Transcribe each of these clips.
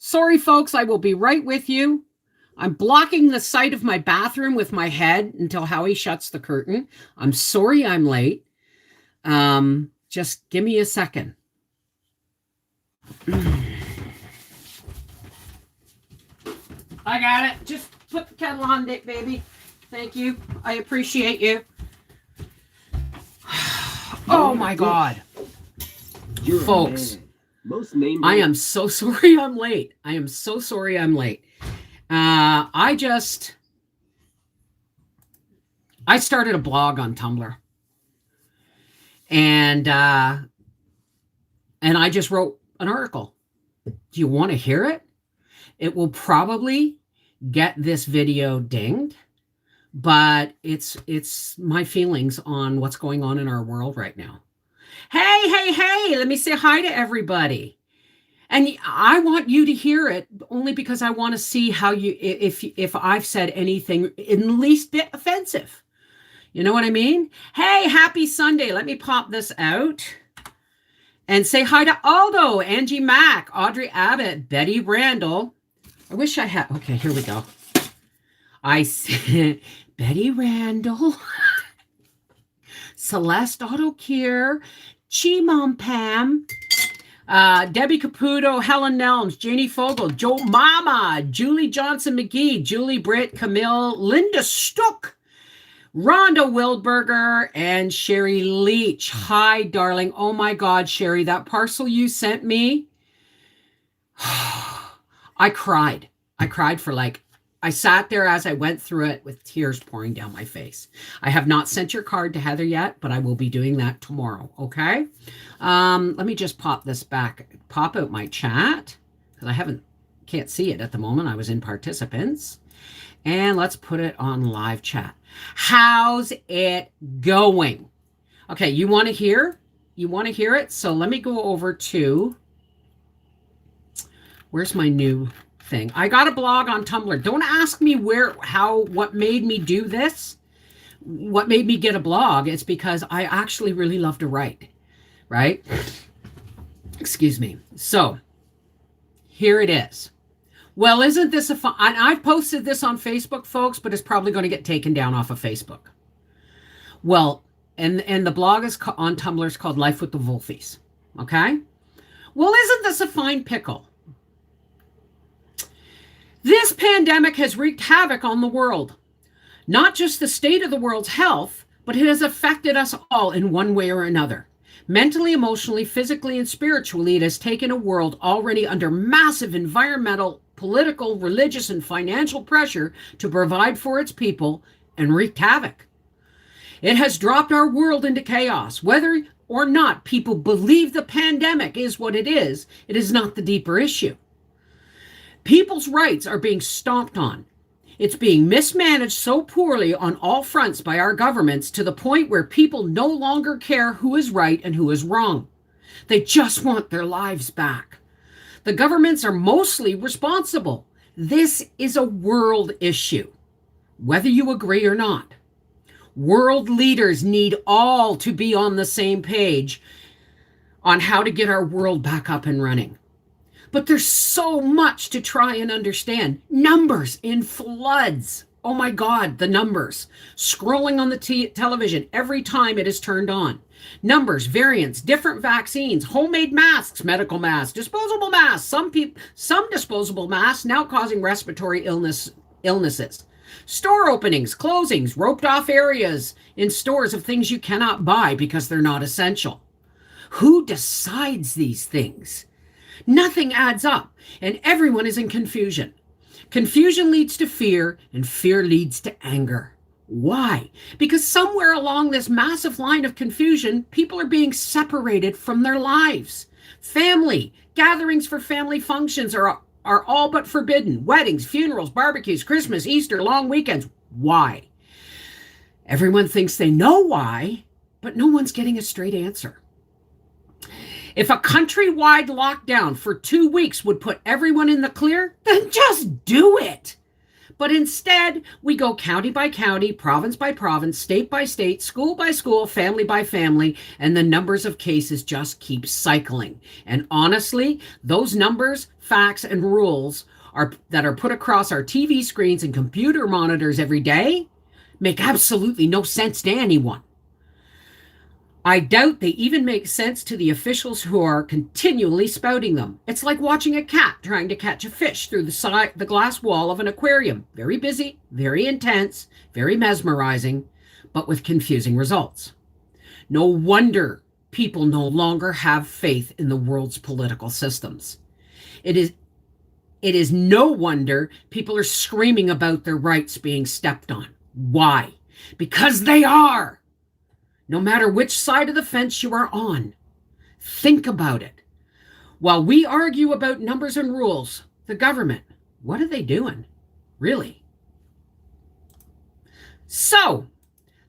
Sorry, folks, I will be right with you. I'm blocking the sight of my bathroom with my head until Howie shuts the curtain. I'm sorry I'm late. Just give me a second. I got it. Just put the kettle on, Dick, baby. Thank you. I appreciate you. Oh, my God. Folks, I am so sorry I'm late. I am so sorry I'm late. I started a blog on Tumblr. And I just wrote an article. Do you want to hear it? It will probably get this video dinged, but it's my feelings on what's going on in our world right now. Hey, let me say hi to everybody. And I want you to hear it only because I want to see how if I've said anything in the least bit offensive. You know what I mean? Hey, happy Sunday. Let me pop this out and say hi to Aldo, Angie Mack, Audrey Abbott, Betty Randall. I wish I had. Okay, here we go. I said Betty Randall, Celeste Autocure, Chi Mom Pam, Debbie Caputo, Helen Nelms, Janie Fogel, Joe Mama, Julie Johnson McGee, Julie Britt, Camille, Linda Stuck, Rhonda Wildberger, and Sherry Leach. Hi, darling. Oh my God, Sherry, that parcel you sent me. I cried. I sat there as I went through it with tears pouring down my face. I have not sent your card to Heather yet, but I will be doing that tomorrow. Okay. Let me just pop out my chat because I can't see it at the moment. I was in participants, and let's put it on live chat. How's it going? Okay. You want to hear it? So let me go over to, where's my new thing? I got a blog on Tumblr. Don't ask me what made me do this. What made me get a blog? It's because I actually really love to write, right? Excuse me. So here it is. Well, isn't this a fun? I've posted this on Facebook, folks, but it's probably going to get taken down off of Facebook. Well, and the blog is on Tumblr is called Life with the Wolfies. Okay. Well, isn't this a fine pickle? This pandemic has wreaked havoc on the world. Not just the state of the world's health, but it has affected us all in one way or another. Mentally, emotionally, physically, and spiritually, it has taken a world already under massive environmental, political, religious, and financial pressure to provide for its people and wreaked havoc. It has dropped our world into chaos. Whether or not people believe the pandemic is what it is not the deeper issue. People's rights are being stomped on. It's being mismanaged so poorly on all fronts by our governments to the point where people no longer care who is right and who is wrong. They just want their lives back. The governments are mostly responsible. This is a world issue, whether you agree or not. World leaders need all to be on the same page on how to get our world back up and running. But there's so much to try and understand. Numbers in floods. Oh my God, the numbers. Scrolling on the television every time it is turned on. Numbers, variants, different vaccines, homemade masks, medical masks, disposable masks. Some disposable masks now causing respiratory illnesses. Store openings, closings, roped off areas in stores of things you cannot buy because they're not essential. Who decides these things? Nothing adds up, and everyone is in confusion. Confusion leads to fear, and fear leads to anger. Why? Because somewhere along this massive line of confusion, people are being separated from their lives. Family, gatherings for family functions are all but forbidden. Weddings, funerals, barbecues, Christmas, Easter, long weekends. Why? Everyone thinks they know why, but no one's getting a straight answer. If a countrywide lockdown for 2 weeks would put everyone in the clear, then just do it. But instead, we go county by county, province by province, state by state, school by school, family by family, and the numbers of cases just keep cycling. And honestly, those numbers, facts, and rules that are put across our TV screens and computer monitors every day make absolutely no sense to anyone. I doubt they even make sense to the officials who are continually spouting them. It's like watching a cat trying to catch a fish through the glass wall of an aquarium. Very busy, very intense, very mesmerizing, but with confusing results. No wonder people no longer have faith in the world's political systems. It is no wonder people are screaming about their rights being stepped on. Why? Because they are. No matter which side of the fence you are on, think about it. While we argue about numbers and rules, the government, what are they doing? Really? So,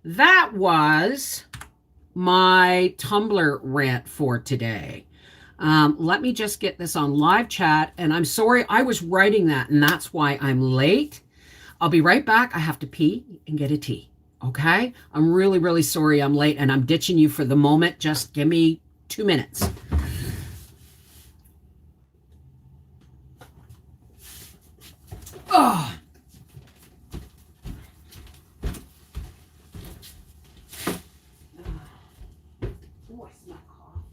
that was my Tumblr rant for today. Let me just get this on live chat. And I'm sorry, I was writing that, and that's why I'm late. I'll be right back. I have to pee and get a tea. Okay? I'm really, really sorry I'm late and I'm ditching you for the moment. Just give me 2 minutes. Oh. Oh, I smell coffee.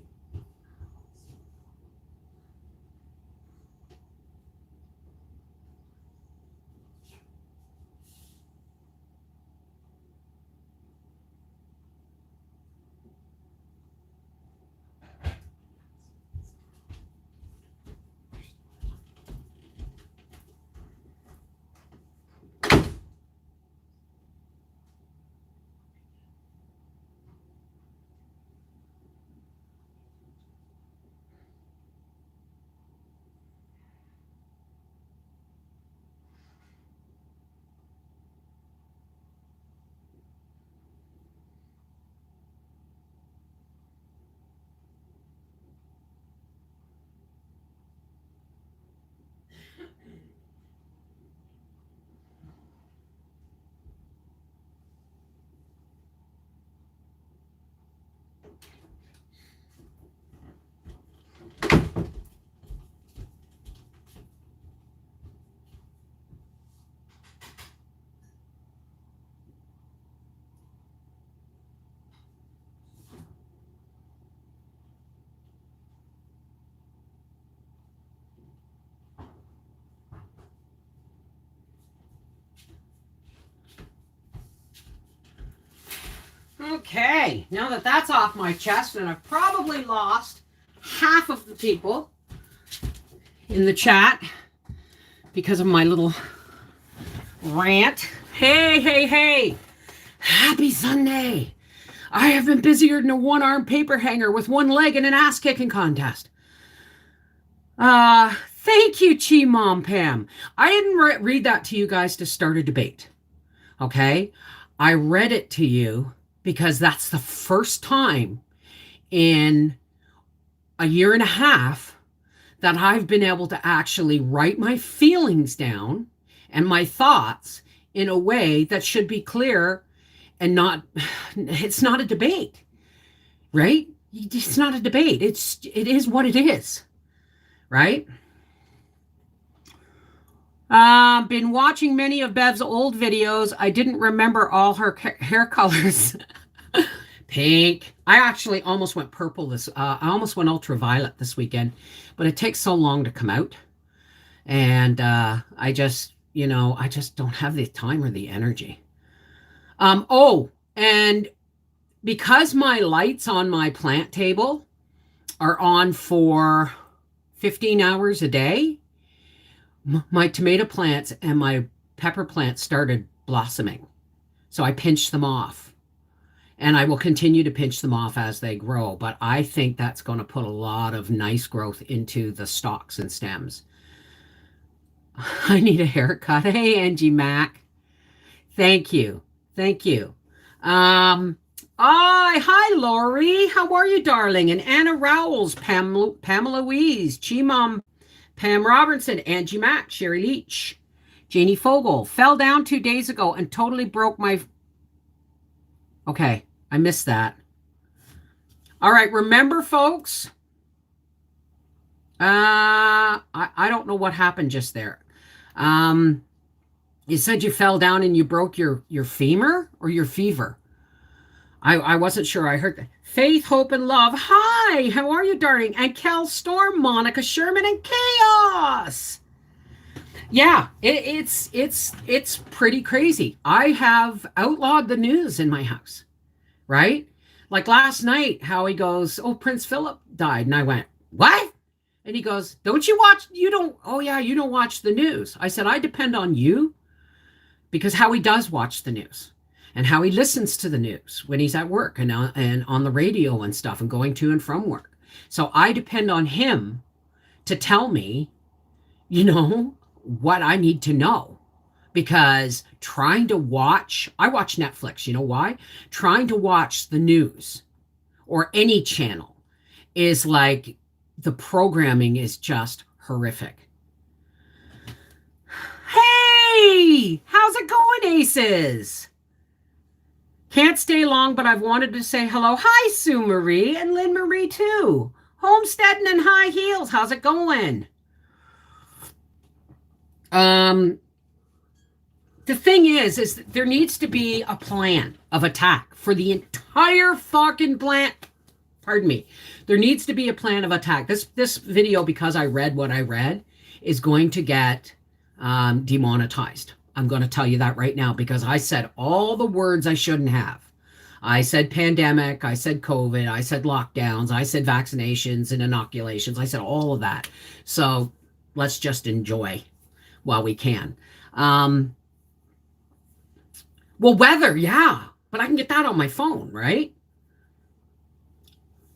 Okay, now that that's off my chest, and I've probably lost half of the people in the chat because of my little rant. Hey, hey, hey, happy Sunday. I have been busier than a one-armed paper hanger with one leg in an ass-kicking contest. Thank you, Chi Mom Pam. I didn't read that to you guys to start a debate, okay? I read it to you because that's the first time in a year and a half that I've been able to actually write my feelings down and my thoughts in a way that should be clear and it's not a debate, right? It's not a debate. It is what it is, right? Been watching many of Bev's old videos. I didn't remember all her hair colors. Pink. I actually almost went purple I almost went ultraviolet this weekend, but it takes so long to come out. And I just don't have the time or the energy. And because my lights on my plant table are on for 15 hours a day, my tomato plants and my pepper plants started blossoming. So I pinched them off. And I will continue to pinch them off as they grow. But I think that's going to put a lot of nice growth into the stalks and stems. I need a haircut. Hey, Angie Mac. Thank you. Thank you. Hi, Lori. How are you, darling? And Anna Rowells, Pamela Louise, Chi Mom, Pam Robertson, Angie Mack, Sherry Leach, Janie Fogel, fell down 2 days ago and totally broke my... Okay, I missed that. All right, remember, folks, I don't know what happened just there. You said you fell down and you broke your femur or your fever. I wasn't sure. I heard that. Faith, Hope, and Love. Hi, how are you, darling? And Kel Storm, Monica Sherman, and Chaos. Yeah, it's pretty crazy. I have outlawed the news in my house, right? Like last night, Howie goes, "Oh, Prince Philip died," and I went, "What?" And he goes, "Don't you watch? You don't? Oh yeah, you don't watch the news." I said, "I depend on you because Howie does watch the news." And how he listens to the news when he's at work and on the radio and stuff and going to and from work. So I depend on him to tell me, what I need to know. Because I watch Netflix. You know why? Trying to watch the news or any channel is like, the programming is just horrific. Hey, how's it going, Aces? Can't stay long, but I've wanted to say hello. Hi, Sue Marie and Lynn Marie too. Homesteading and High Heels. How's it going? The thing is that there needs to be a plan of attack for the entire fucking plant. Pardon me. There needs to be a plan of attack. This video, because I read what I read, is going to get demonetized. I'm going to tell you that right now because I said all the words I shouldn't have. I said pandemic, I said COVID, I said lockdowns, I said vaccinations and inoculations. I said all of that. So let's just enjoy while we can. Well, weather, yeah, but I can get that on my phone, right?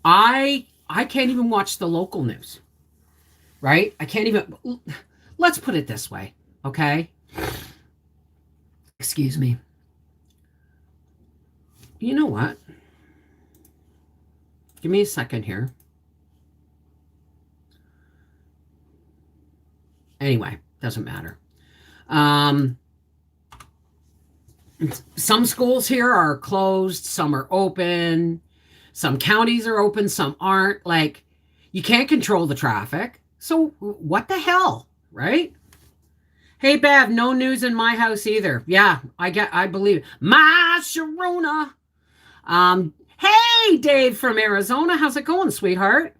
I can't even watch the local news, right? I can't even, let's put it this way, okay? Excuse me. You know what? Give me a second here. Anyway, doesn't matter. Some schools here are closed, some are open, some counties are open, some aren't. Like, you can't control the traffic. So what the hell, right? Hey, Bev, no news in my house either. Yeah, I believe it. My Sharona. Hey, Dave from Arizona. How's it going, sweetheart?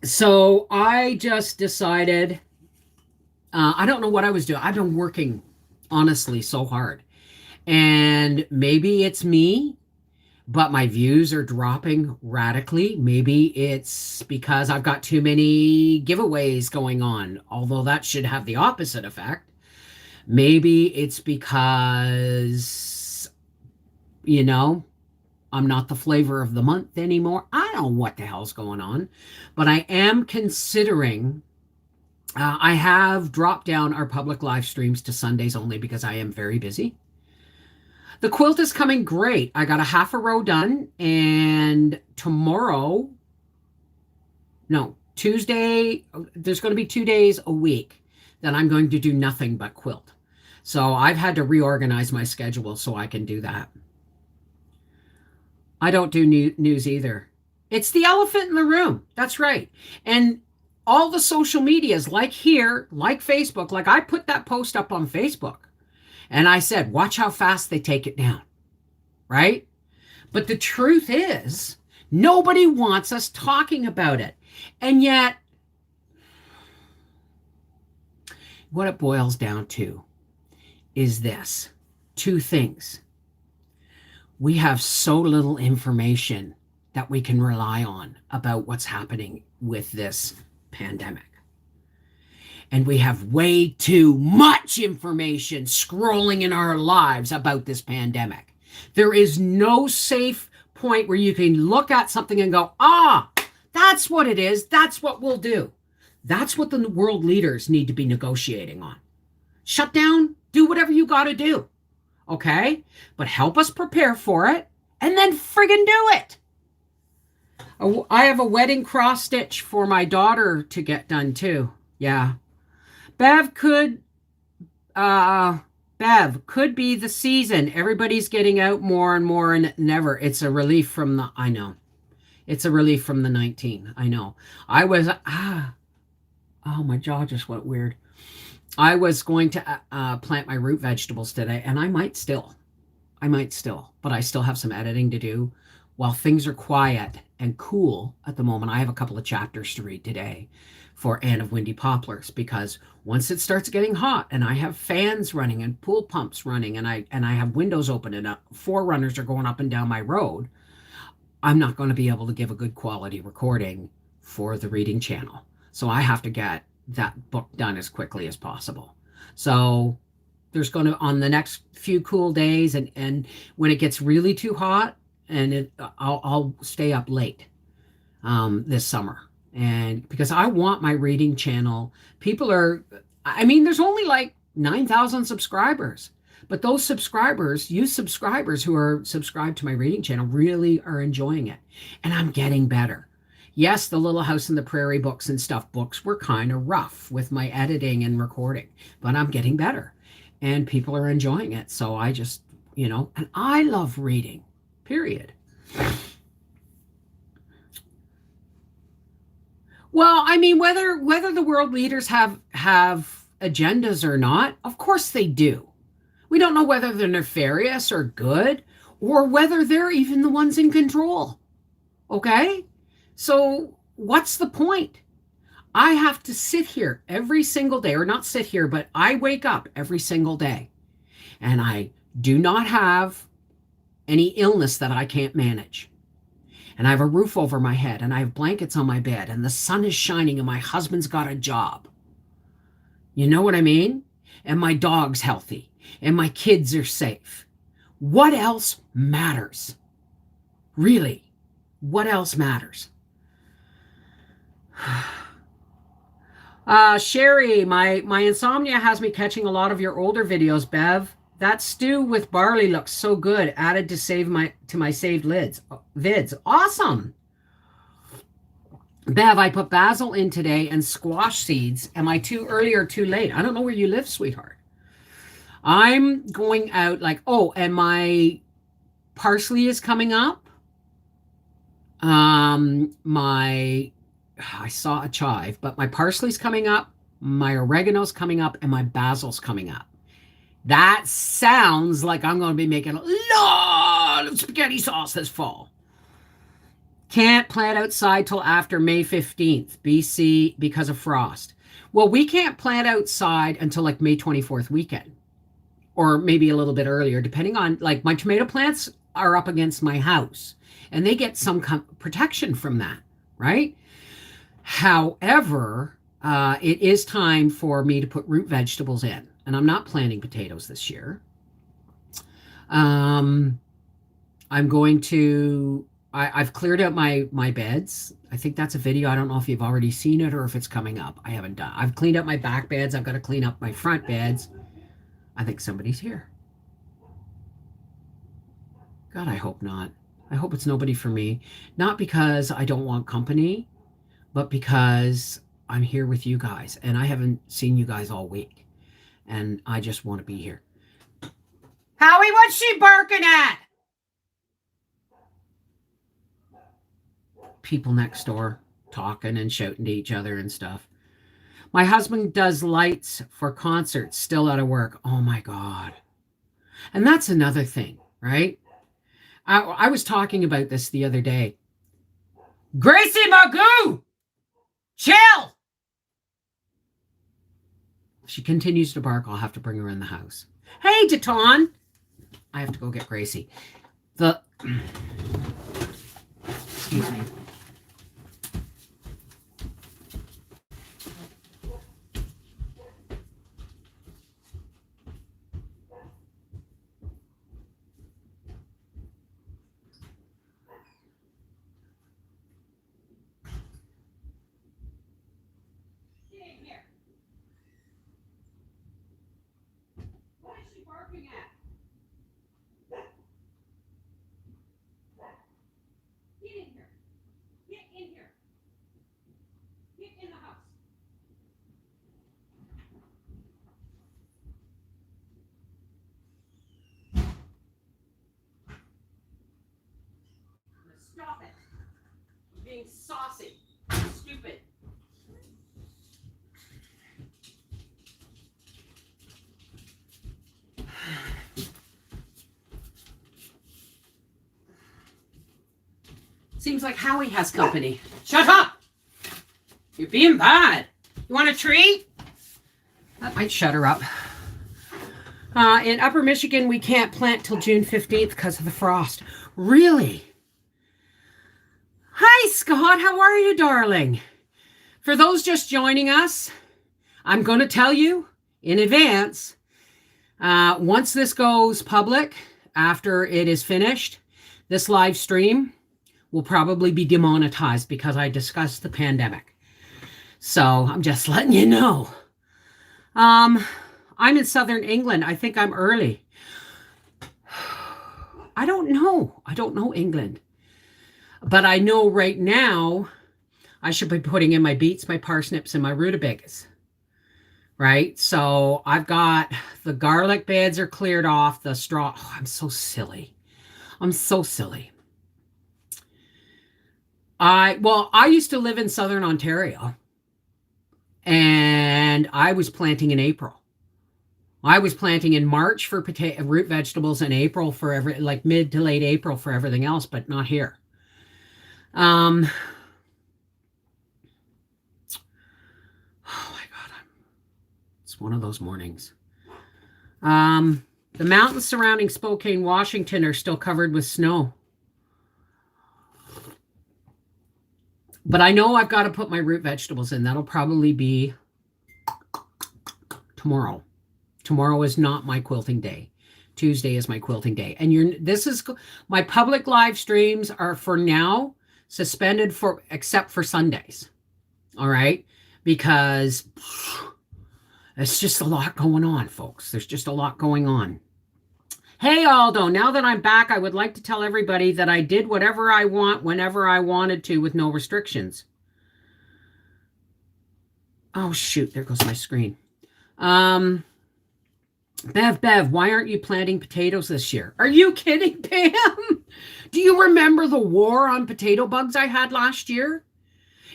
So I just decided, I don't know what I was doing. I've been working, honestly, so hard. And maybe it's me, but my views are dropping radically. Maybe it's because I've got too many giveaways going on, although that should have the opposite effect. Maybe it's because, I'm not the flavor of the month anymore. I don't know what the hell's going on, but I am considering, I have dropped down our public live streams to Sundays only because I am very busy. The quilt is coming great. I got a half a row done, and Tuesday, there's going to be 2 days a week that I'm going to do nothing but quilt. So I've had to reorganize my schedule so I can do that. I don't do news either. It's the elephant in the room. That's right. And all the social medias, like here, like Facebook, like I put that post up on Facebook. And I said, watch how fast they take it down, right? But the truth is, nobody wants us talking about it. And yet, what it boils down to is this. Two things. We have so little information that we can rely on about what's happening with this pandemic. And we have way too much information scrolling in our lives about this pandemic. There is no safe point where you can look at something and go, that's what it is. That's what we'll do. That's what the world leaders need to be negotiating on. Shut down, do whatever you got to do. Okay? But help us prepare for it and then friggin' do it. I have a wedding cross stitch for my daughter to get done too. Yeah. Bev could Bev could be the season. Everybody's getting out more and more and never. It's a relief from the I know. It's a relief from the 19. I know. I was oh, my jaw just went weird. I was going to plant my root vegetables today, and I might still, but I still have some editing to do. While things are quiet and cool at the moment, I have a couple of chapters to read today for Anne of Windy Poplars, because once it starts getting hot and I have fans running and pool pumps running and I have windows open and forerunners are going up and down my road, I'm not going to be able to give a good quality recording for the reading channel. So I have to get that book done as quickly as possible. So there's going to, on the next few cool days, and when it gets really too hot, and I'll stay up late this summer. And because I want my reading channel, there's only like 9,000 subscribers. But those subscribers who are subscribed to my reading channel really are enjoying it. And I'm getting better. Yes, the Little House on the Prairie books and stuff, books were kind of rough with my editing and recording, but I'm getting better and people are enjoying it. So I just, and I love reading, period. Well, I mean, whether the world leaders have agendas or not, of course they do. We don't know whether they're nefarious or good, or whether they're even the ones in control. Okay? So what's the point? I have to sit here every single day, or not sit here, but I wake up every single day, and I do not have any illness that I can't manage. And I have a roof over my head, and I have blankets on my bed, and the sun is shining, and my husband's got a job. You know what I mean? And my dog's healthy, and my kids are safe. What else matters? Really, what else matters? Sherry, my insomnia has me catching a lot of your older videos, Bev. That stew with barley looks so good. Added to my saved vids. Awesome. Bev, I put basil in today and squash seeds. Am I too early or too late? I don't know where you live, sweetheart. I'm going out and my parsley is coming up. I saw a chive, but my parsley's coming up, my oregano's coming up, and my basil's coming up. That sounds like I'm going to be making a lot of spaghetti sauce this fall. Can't plant outside till after May 15th, BC, because of frost. Well, we can't plant outside until like May 24th weekend, or maybe a little bit earlier, depending on, like, my tomato plants are up against my house, and they get some protection from that, right? However, it is time for me to put root vegetables in, and I'm not planting potatoes this year. I'm going to, I've cleared out my beds. I think that's a video. I don't know if you've already seen it or if it's coming up. I haven't done. I've cleaned up my back beds. I've got to clean up my front beds. I think somebody's here. God, I hope not. I hope it's nobody for me. Not because I don't want company, but because I'm here with you guys, and I haven't seen you guys all week, and I just want to be here. Howie, what's she barking at? People next door talking and shouting to each other and stuff. My husband does lights for concerts, still out of work. Oh my God. And that's another thing, right? I was talking about this the other day. Gracie Magoo! Chill! If she continues to bark, I'll have to bring her in the house. Hey, Jaton! I have to go get Gracie. Excuse me. Stop it. You're being saucy. Stupid. Seems like Howie has company. Shut up! You're being bad. You want a treat? That might shut her up. In Upper Michigan, we can't plant till June 15th because of the frost. Really? Hi, Scott. How are you, darling? For those just joining us, I'm going to tell you in advance, once this goes public, after it is finished, this live stream will probably be demonetized because I discussed the pandemic. So I'm just letting you know. I'm in southern England. I think I'm early. I don't know. I don't know England. But I know right now I should be putting in my beets, my parsnips, and my rutabagas. Right? So I've got the garlic beds are cleared off. The straw. Oh, I'm so silly. I'm so silly. I used to live in southern Ontario. And I was planting in April. I was planting in March for root vegetables and April for like mid to late April for everything else, but not here. Oh my God. It's one of those mornings. The mountains surrounding Spokane, Washington are still covered with snow. But I know I've got to put my root vegetables in. That'll probably be tomorrow. Tomorrow is not my quilting day. Tuesday is my quilting day. And this is my public live streams are for now suspended except for Sundays. All right? Because it's just a lot going on, folks. There's just a lot going on. Hey, Aldo, now that I'm back, I would like to tell everybody that I did whatever I want whenever I wanted to with no restrictions. Oh, shoot. There goes my screen. Bev, why aren't you planting potatoes this year? Are you kidding, Pam? Do you remember the war on potato bugs I had last year?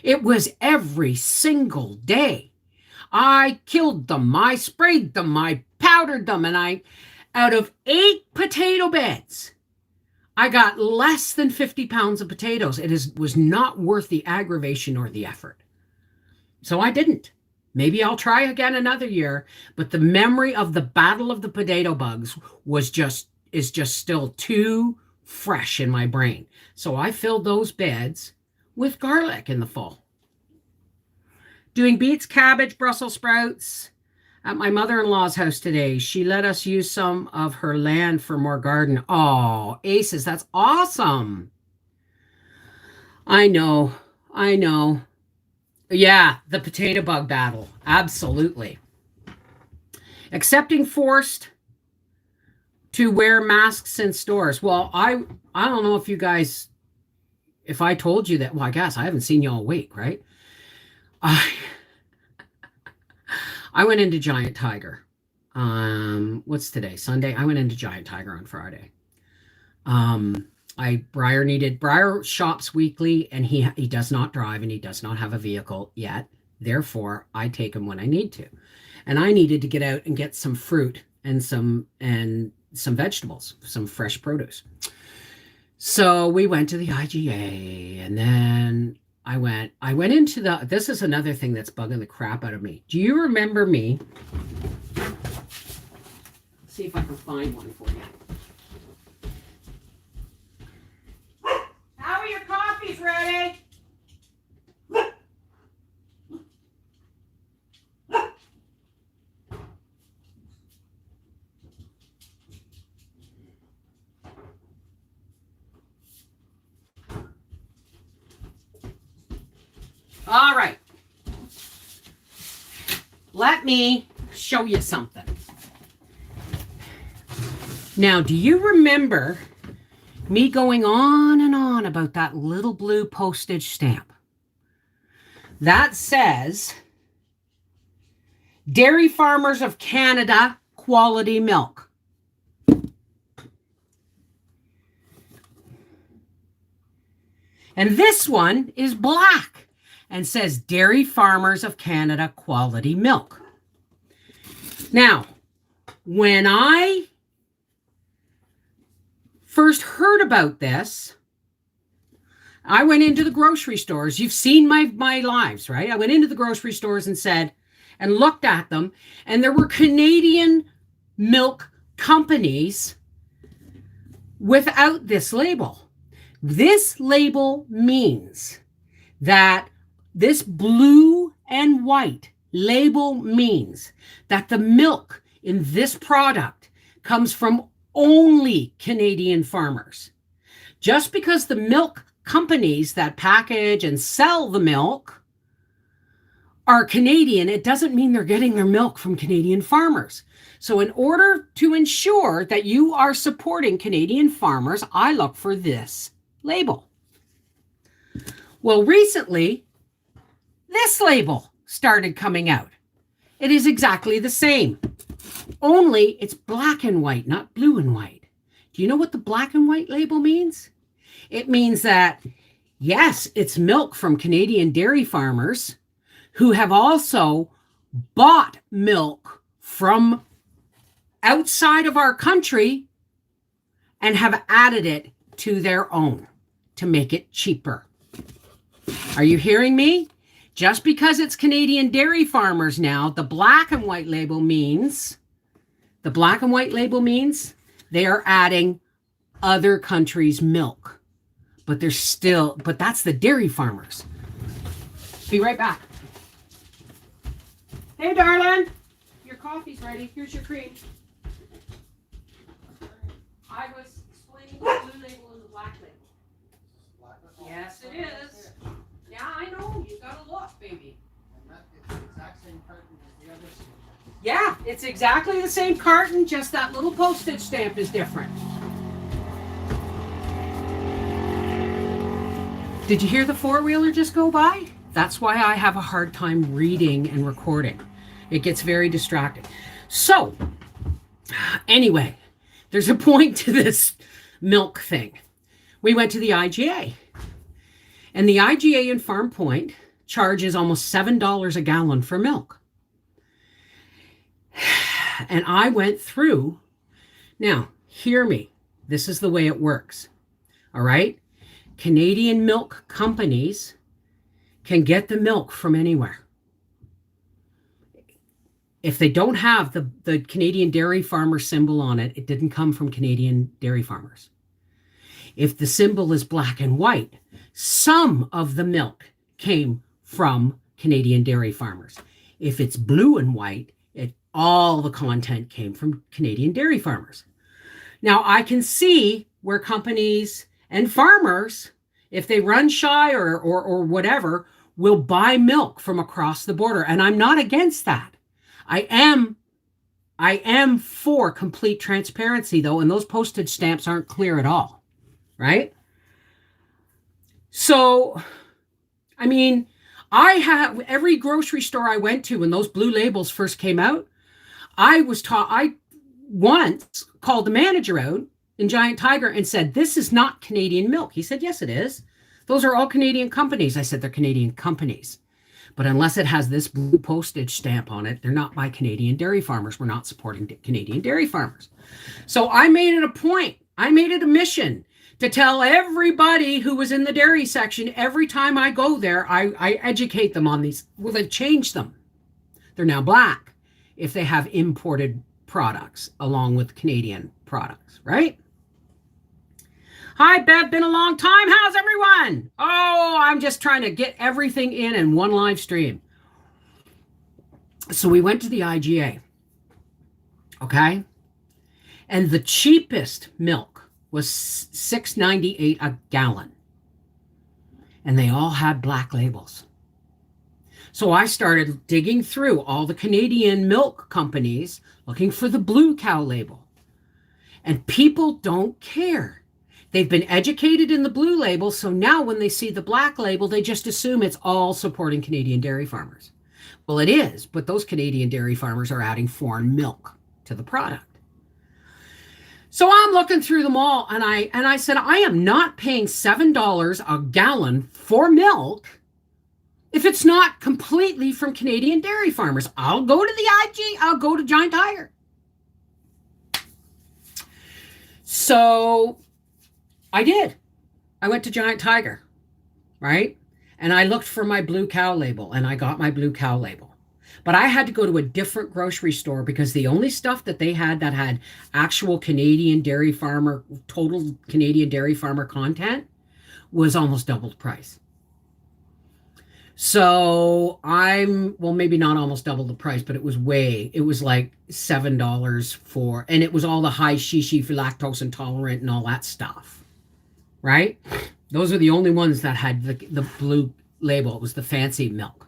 It was every single day. I killed them. I sprayed them. I powdered them. And out of 8 potato beds, I got less than 50 pounds of potatoes. It was not worth the aggravation or the effort. So I didn't. Maybe I'll try again another year, but the memory of the battle of the potato bugs is just still too fresh in my brain. So I filled those beds with garlic in the fall. Doing beets, cabbage, Brussels sprouts. At my mother-in-law's house today, she let us use some of her land for more garden. Oh, aces, that's awesome. I know. Yeah, the potato bug battle. Absolutely. Accepting forced to wear masks in stores. Well, I don't know if you guys, if I told you that, well, I guess I haven't seen you all week, right? I went into Giant Tiger. What's today? Sunday. I went into Giant Tiger on Friday. Briar shops weekly, and he does not drive and he does not have a vehicle yet. Therefore, I take him when I need to. And I needed to get out and get some fruit and some vegetables, some fresh produce. So we went to the IGA, and then I went into this is another thing that's bugging the crap out of me. Do you remember me? Let's see if I can find one for you. How are your coffees ready? All right. Let me show you something. Now, do you remember me going on and on about that little blue postage stamp that says Dairy Farmers of Canada quality milk? And this one is black and says Dairy Farmers of Canada Quality Milk. Now, when I first heard about this, I went into the grocery stores. You've seen my lives, right? I went into the grocery stores and looked at them, and there were Canadian milk companies without this label. This label means that this blue and white label means that the milk in this product comes from only Canadian farmers. Just because the milk companies that package and sell the milk are Canadian, it doesn't mean they're getting their milk from Canadian farmers. So in order to ensure that you are supporting Canadian farmers, I look for this label. Well, recently, this label started coming out. It is exactly the same, only it's black and white, not blue and white. Do you know what the black and white label means? It means that, yes, it's milk from Canadian dairy farmers who have also bought milk from outside of our country and have added it to their own to make it cheaper. Are you hearing me? Just because it's Canadian dairy farmers now, the black and white label means they are adding other countries' milk. But that's the dairy farmers. Be right back. Hey, darling, your coffee's ready. Here's your cream. I was explaining the blue label and the black label. Yes, it is. Yeah, I know. You gotta look, baby. And it's the exact same carton as the others. Yeah, it's exactly the same carton, just that little postage stamp is different. Did you hear the four-wheeler just go by? That's why I have a hard time reading and recording. It gets very distracting. So, anyway, there's a point to this milk thing. We went to the IGA. And the IGA in Farm Point charges almost $7 a gallon for milk. And I went through. Now, hear me. This is the way it works. All right? Canadian milk companies can get the milk from anywhere. If they don't have the Canadian dairy farmer symbol on it, it didn't come from Canadian dairy farmers. If the symbol is black and white, some of the milk came from Canadian dairy farmers. If it's blue and white, all the content came from Canadian dairy farmers. Now, I can see where companies and farmers, if they run shy or whatever, will buy milk from across the border. And I'm not against that. I am for complete transparency, though, and those postage stamps aren't clear at all, right? So, I mean, I have every grocery store I went to when those blue labels first came out, I once called the manager out in Giant Tiger and said, "This is not Canadian milk." He said, "Yes, it is. Those are all Canadian companies." I said, "They're Canadian companies. But unless it has this blue postage stamp on it, they're not by Canadian dairy farmers. We're not supporting Canadian dairy farmers." So I made it a point. I made it a mission to tell everybody who was in the dairy section, every time I go there, I educate them on these. Well, they've changed them. They're now black if they have imported products along with Canadian products, right? Hi, Bev, been a long time. How's everyone? Oh, I'm just trying to get everything in one live stream. So we went to the IGA, okay? And the cheapest milk was $6.98 a gallon. And they all had black labels. So I started digging through all the Canadian milk companies looking for the blue cow label. And people don't care. They've been educated in the blue label, so now when they see the black label, they just assume it's all supporting Canadian dairy farmers. Well, it is, but those Canadian dairy farmers are adding foreign milk to the product. So I'm looking through them all, and I said, I am not paying $7 a gallon for milk if it's not completely from Canadian dairy farmers. I'll go to the IG, I'll go to Giant Tiger. So I did. I went to Giant Tiger, right? And I looked for my blue cow label, and I got my blue cow label. But I had to go to a different grocery store because the only stuff that they had that had actual Canadian dairy farmer, total Canadian dairy farmer content was almost double the price. So well, maybe not almost double the price, but it was like $7 for, and it was all the high shishi for lactose intolerant and all that stuff, right? Those are the only ones that had the blue label. It was the fancy milk.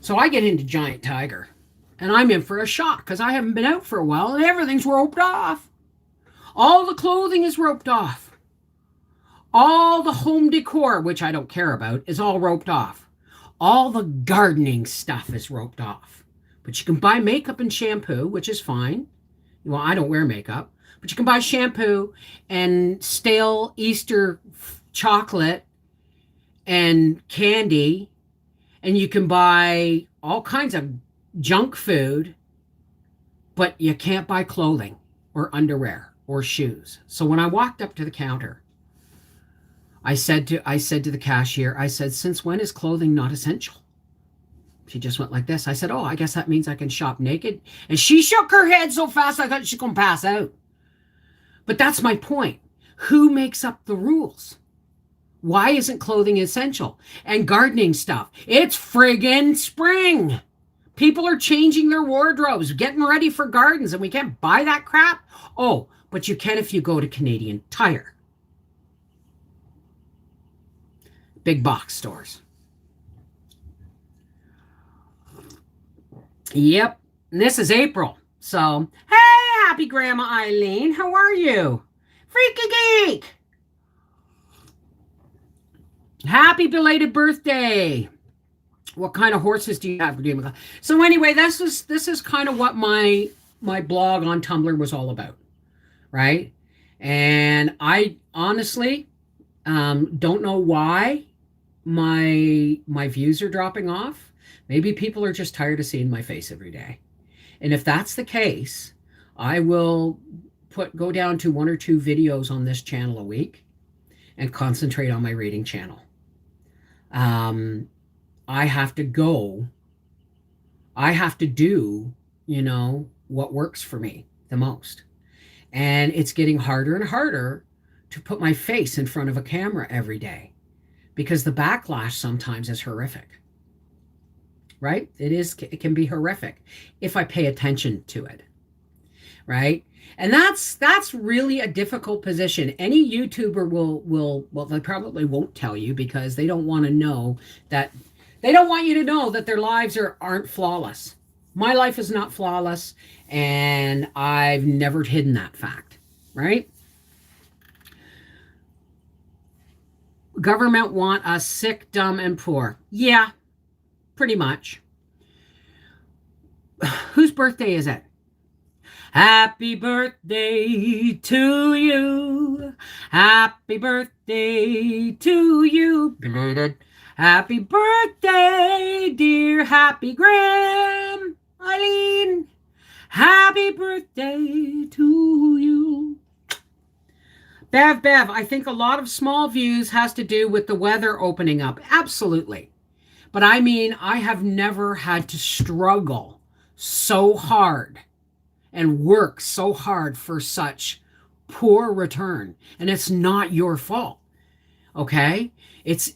So I get into Giant Tiger, and I'm in for a shock because I haven't been out for a while, and everything's roped off. All the clothing is roped off. All the home decor, which I don't care about, is all roped off. All the gardening stuff is roped off. But you can buy makeup and shampoo, which is fine. Well, I don't wear makeup. But you can buy shampoo and stale Easter chocolate and candy. And you can buy all kinds of junk food, but you can't buy clothing or underwear or shoes. So when I walked up to the counter, I said to the cashier, I said, since when is clothing not essential? She just went like this. I said, oh, I guess that means I can shop naked. And she shook her head so fast I thought she was going to pass out. But that's my point. Who makes up the rules? Why isn't clothing essential? And gardening stuff. It's friggin' spring. People are changing their wardrobes, getting ready for gardens, and we can't buy that crap? Oh, but you can if you go to Canadian Tire. Big box stores. Yep. And this is April. So, hey, happy Grandma Eileen. How are you? Freaky Geek. Happy belated birthday. What kind of horses do you have? So anyway, this is kind of what my blog on Tumblr was all about, right? And I honestly don't know why my views are dropping off. Maybe people are just tired of seeing my face every day. And if that's the case, I will go down to 1 or 2 videos on this channel a week and concentrate on my reading channel. I have to do, what works for me the most. And it's getting harder and harder to put my face in front of a camera every day because the backlash sometimes is horrific, right? It can be horrific if I pay attention to it, right? And that's really a difficult position. Any YouTuber well, they probably won't tell you because they don't want to know that, they don't want you to know that their lives aren't flawless. My life is not flawless, and I've never hidden that fact, right? Government want us sick, dumb, and poor. Yeah, pretty much. Whose birthday is it? Happy birthday to you. Happy birthday to you. Belated. Happy birthday, dear happy Graham Eileen. Happy birthday to you. Bev, I think a lot of small views has to do with the weather opening up. Absolutely. But I mean, I have never had to struggle so hard and work so hard for such poor return. And it's not your fault. Okay? It's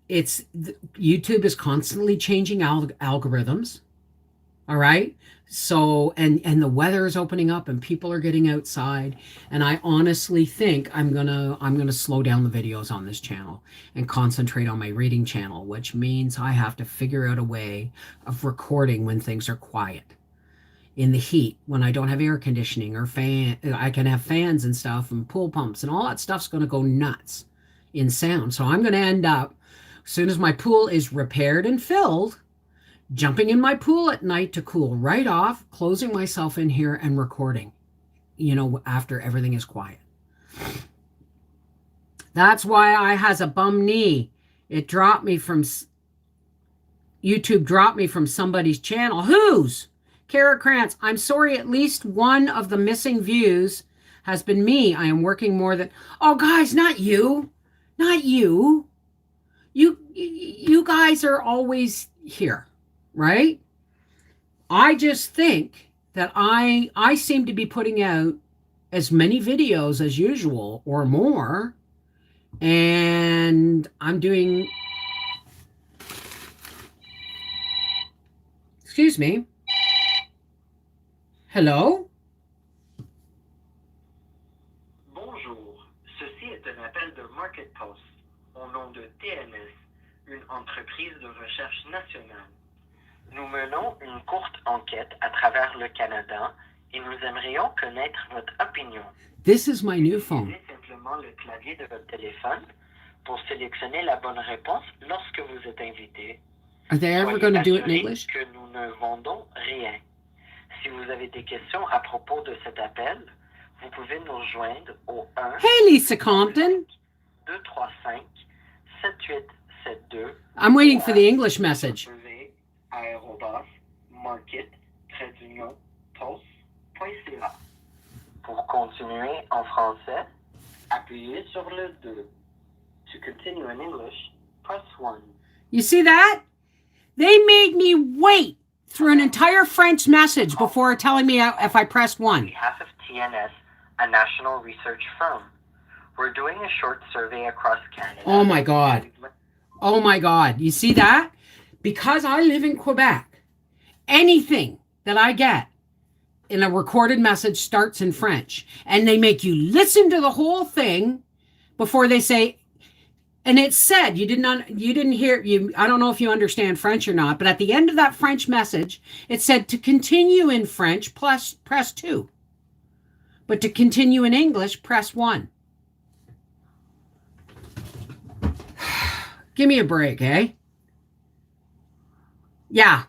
YouTube is constantly changing algorithms. All right? So, and the weather is opening up and people are getting outside. And I honestly think I'm gonna slow down the videos on this channel and concentrate on my reading channel, which means I have to figure out a way of recording when things are quiet. In the heat, when I don't have air conditioning or fan, I can have fans and stuff and pool pumps and all that stuff's going to go nuts in sound. So I'm going to end up, as soon as my pool is repaired and filled, jumping in my pool at night to cool right off, closing myself in here and recording after everything is quiet. That's why I has a bum knee. It dropped me from YouTube, dropped me from somebody's channel. Whose? Kara Krantz. I'm sorry, at least one of the missing views has been me. I am working more than... Oh, guys, not you. Not you. You guys are always here, right? I just think that I seem to be putting out as many videos as usual or more, and I'm doing... Excuse me. Hello? Bonjour, ceci est un appel de Market Post au nom de TNS, une entreprise de recherche nationale. Nous menons une courte enquête à travers le Canada et nous aimerions connaître votre opinion. This is my new phone. Utilisez simplement le clavier de votre téléphone pour sélectionner la bonne réponse lorsque vous êtes invité. Are they ever going to do it in English? Que nous ne vendons rien. Si vous avez des questions à propos de cet appel, vous pouvez nous rejoindre au 1 Hey, Lisa Compton. 235 7872. I'm waiting for the English message. @market-post.ca. Pour continuer en français, appuyez sur le 2. To continue in English, press 1. You see that? They made me wait through an entire French message before telling me if I pressed 1. On behalf of TNS, a national research firm, we're doing a short survey across Canada. Oh my God. Oh my God. You see that? Because I live in Quebec, anything that I get in a recorded message starts in French, and they make you listen to the whole thing before they say... And it said, you didn't hear, I don't know if you understand French or not, but at the end of that French message, it said to continue in French, press 2. But to continue in English, press 1. Give me a break, eh? Yeah.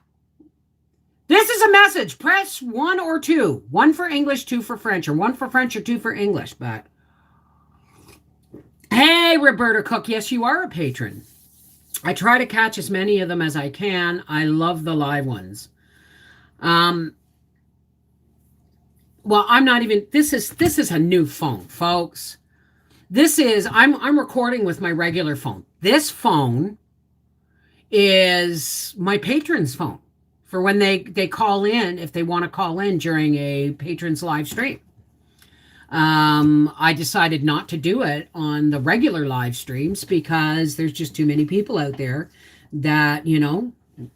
This is a message. Press 1 or 2. 1 for English, 2 for French, or 1 for French or 2 for English, but... Hey, Roberta Cook. Yes, you are a patron. I try to catch as many of them as I can. I love the live ones. Well, I'm not even... This is a new phone, folks. I'm recording with my regular phone. This phone is my patron's phone for when they call in, if they want to call in during a patron's live stream. I decided not to do it on the regular live streams because there's just too many people out there that,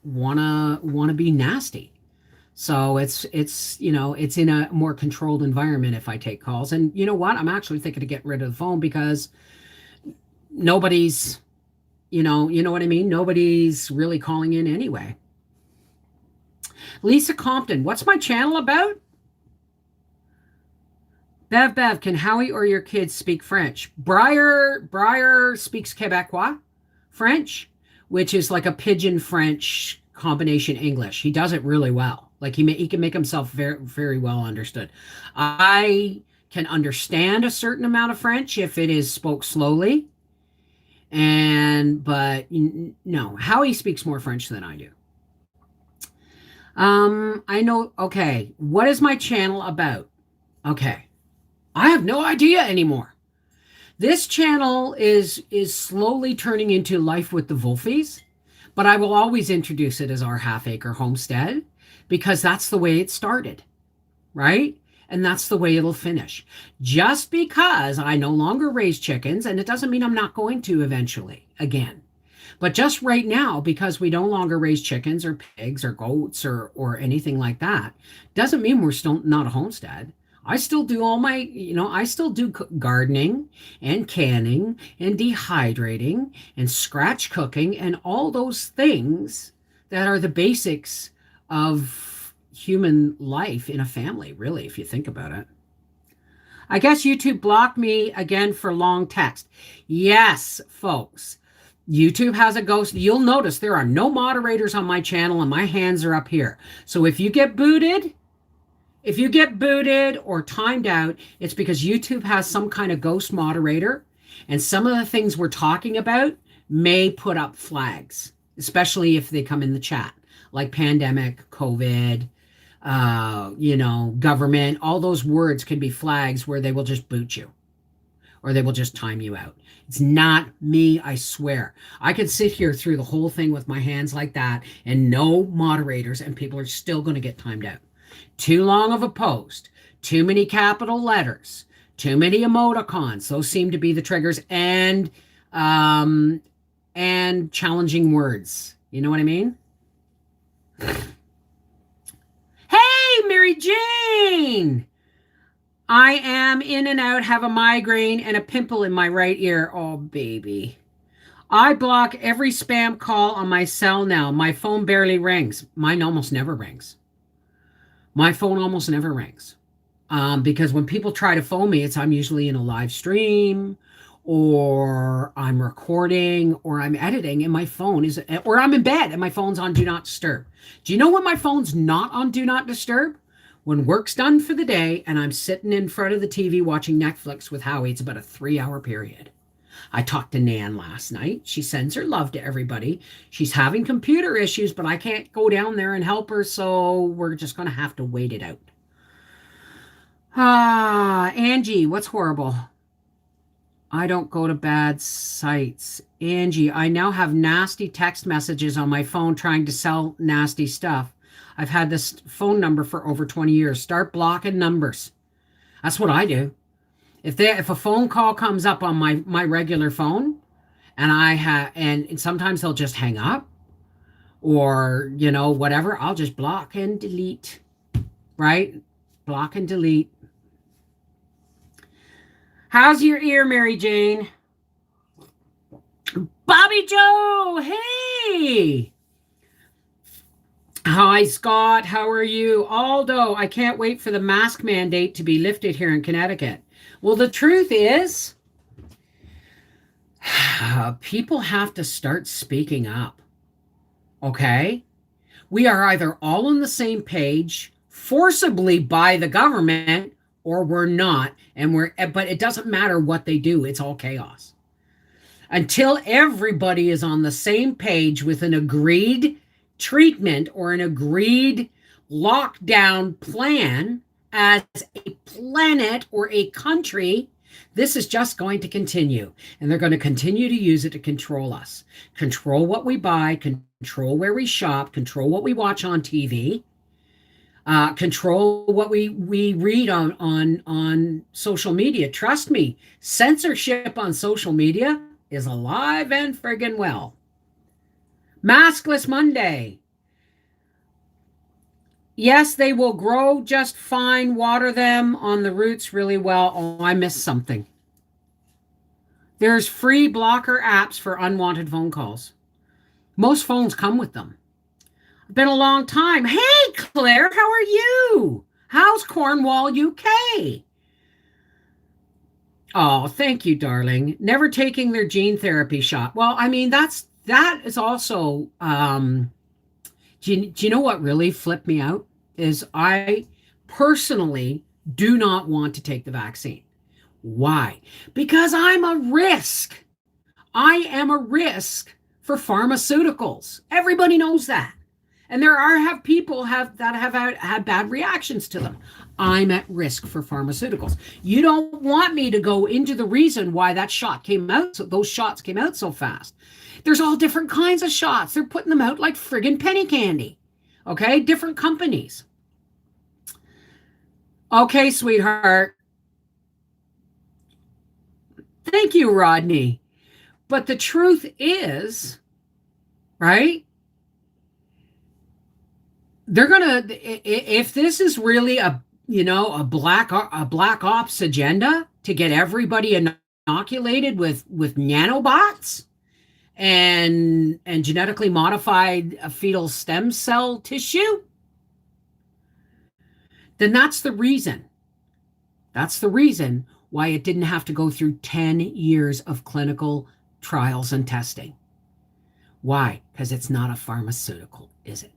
wanna be nasty. So it's in a more controlled environment if I take calls. And you know what? I'm actually thinking to get rid of the phone because nobody's, you know what I mean? Nobody's really calling in anyway. Lisa Compton, what's my channel about? Bev, can Howie or your kids speak French? Briar speaks Quebecois French, which is like a pidgin French combination English. He does it really well. Like he can make himself very, very well understood. I can understand a certain amount of French if it is spoke slowly. But no, Howie speaks more French than I do. I know. Okay. What is my channel about? Okay. I have no idea anymore. This channel is slowly turning into Life with the Wolfies, but I will always introduce it as our half-acre homestead because that's the way it started, right? And that's the way it'll finish. Just because I no longer raise chickens, and it doesn't mean I'm not going to eventually again. But just right now, because we no longer raise chickens or pigs or goats or anything like that, doesn't mean we're still not a homestead. I still do all my, I still do gardening and canning and dehydrating and scratch cooking and all those things that are the basics of human life in a family, really, if you think about it. I guess YouTube blocked me again for long text. Yes, folks. YouTube has a ghost. You'll notice there are no moderators on my channel and my hands are up here. So if you get booted, If you get booted or timed out, it's because YouTube has some kind of ghost moderator, and some of the things we're talking about may put up flags, especially if they come in the chat, like pandemic, COVID, government. All those words could be flags where they will just boot you or they will just time you out. It's not me, I swear. I could sit here through the whole thing with my hands like that and no moderators, and people are still going to get timed out. Too long of a post, too many capital letters, too many emoticons. Those seem to be the triggers, and challenging words. You know what I mean? Hey, Mary Jane! I am in and out, have a migraine and a pimple in my right ear. Oh, baby. I block every spam call on my cell now. My phone barely rings. Mine almost never rings. My phone almost never rings. Because when people try to phone me, I'm usually in a live stream, or I'm recording, or I'm editing, and my phone is, or I'm in bed and my phone's on Do Not Disturb. Do you know when my phone's not on Do Not Disturb? When work's done for the day and I'm sitting in front of the TV watching Netflix with Howie. It's about a 3-hour period. I talked to Nan last night. She sends her love to everybody. She's having computer issues, but I can't go down there and help her, so we're just going to have to wait it out. Angie, what's horrible? I don't go to bad sites. Angie, I now have nasty text messages on my phone trying to sell nasty stuff. I've had this phone number for over 20 years. Start blocking numbers. That's what I do. If a phone call comes up on my regular phone, and sometimes they'll just hang up, or whatever, I'll just block and delete. Right? Block and delete. How's your ear, Mary Jane? Bobby Joe, hey! Hi, Scott. How are you? Aldo, I can't wait for the mask mandate to be lifted here in Connecticut. Well, the truth is, people have to start speaking up. Okay? We are either all on the same page, forcibly by the government, or we're not. But it doesn't matter what they do. It's all chaos. Until everybody is on the same page with an agreed treatment or an agreed lockdown plan as a planet or a country, this is just going to continue. And they're going to continue to use it to control us. Control what we buy, control where we shop, control what we watch on TV, control what we read on social media. Trust me, censorship on social media is alive and friggin' well. Maskless Monday. Yes, they will grow just fine. Water them on the roots really well. Oh, I missed something. There's free blocker apps for unwanted phone calls. Most phones come with them. It's been a long time. Hey, Claire, how are you? How's Cornwall, UK? Oh, thank you, darling. Never taking their gene therapy shot. Well, I mean, that is also, do you know what really flipped me out? Is I personally do not want to take the vaccine. Why? Because I'm a risk. I am a risk for pharmaceuticals. Everybody knows that. And there have people that have had bad reactions to them. I'm at risk for pharmaceuticals. You don't want me to go into the reason why those shots came out so fast. There's all different kinds of shots. They're putting them out like friggin' penny candy. Okay? Different companies. Okay, sweetheart. Thank you, Rodney. But the truth is, right? They're going to, if this is really a black ops agenda to get everybody inoculated with nanobots and genetically modified fetal stem cell tissue, then that's the reason. That's the reason why it didn't have to go through 10 years of clinical trials and testing. Why? Because it's not a pharmaceutical, is it?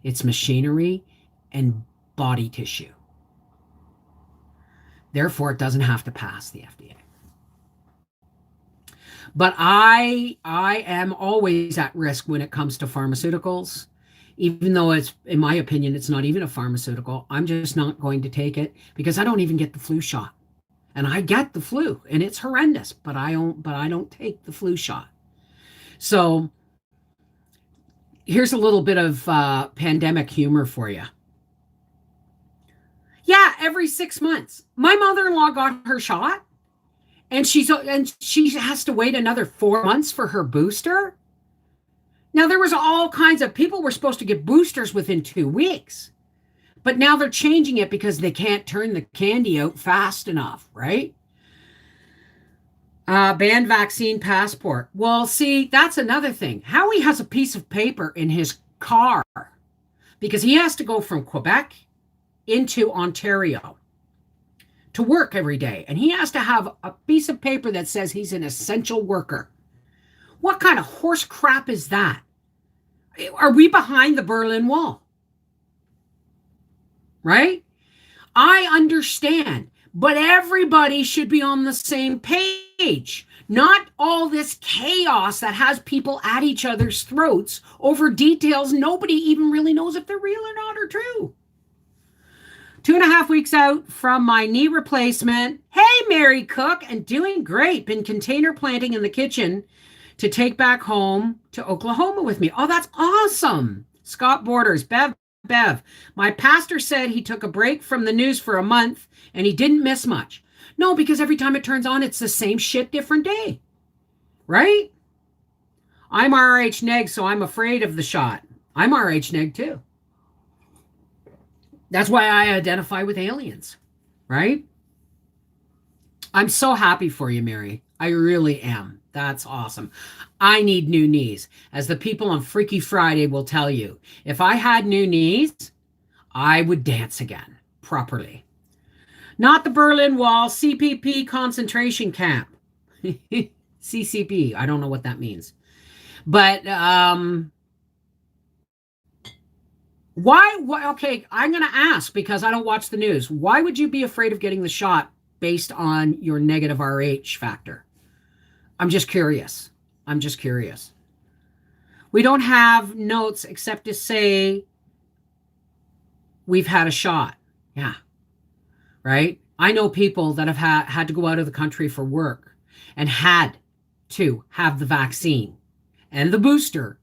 It's machinery and body tissue. Therefore, it doesn't have to pass the FDA. But I am always at risk when it comes to pharmaceuticals, even though it's, in my opinion, it's not even a pharmaceutical. I'm just not going to take it because I don't even get the flu shot. And I get the flu and it's horrendous, but I don't take the flu shot. So here's a little bit of pandemic humor for you. Yeah, every 6 months. My mother-in-law got her shot, and she has to wait another 4 months for her booster. Now, there was all kinds of people were supposed to get boosters within 2 weeks, but now they're changing it because they can't turn the candy out fast enough, right? Banned vaccine passport. Well, see, that's another thing. Howie has a piece of paper in his car because he has to go from Quebec into Ontario to work every day. And he has to have a piece of paper that says he's an essential worker. What kind of horse crap is that? Are we behind the Berlin Wall? Right? I understand, but everybody should be on the same page. Not all this chaos that has people at each other's throats over details nobody even really knows if they're real or not or true. 2.5 weeks out from my knee replacement. Hey, Mary Cook, and doing great. Been container planting in the kitchen to take back home to Oklahoma with me. Oh, that's awesome. Scott Borders, Bev. My pastor said he took a break from the news for a month and he didn't miss much. No, because every time it turns on, it's the same shit, different day. Right? I'm RH neg, so I'm afraid of the shot. I'm RH neg too. That's why I identify with aliens, right? I'm so happy for you, Mary. I really am. That's awesome. I need new knees. As the people on Freaky Friday will tell you, if I had new knees, I would dance again properly. Not the Berlin Wall, CPP concentration camp. CCP, I don't know what that means. But why, okay, I'm going to ask because I don't watch the news. Why would you be afraid of getting the shot based on your negative RH factor? I'm just curious. We don't have notes except to say we've had a shot. Yeah. Right? I know people that have had to go out of the country for work and had to have the vaccine and the booster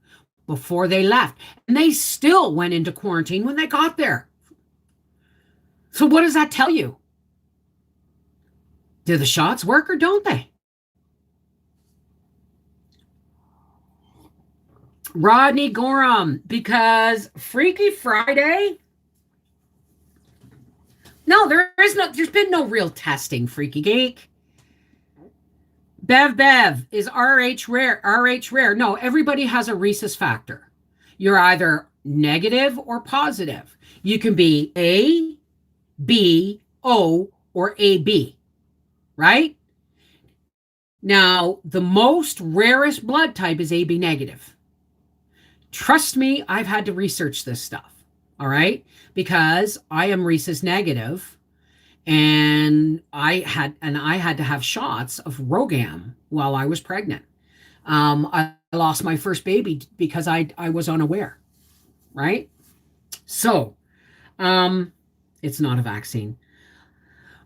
before they left. And they still went into quarantine when they got there. So what does that tell you? Do the shots work or don't they? Rodney Gorham, because Freaky Friday? No, there's been no real testing, Freaky Geek. Bev is RH rare. No, everybody has a rhesus factor. You're either negative or positive. You can be A, B, O, or AB, right? Now, the most rarest blood type is AB negative. Trust me, I've had to research this stuff, all right? Because I am rhesus negative, and I had to have shots of Rogam while I was pregnant. I lost my first baby because I was unaware, right? So, it's not a vaccine.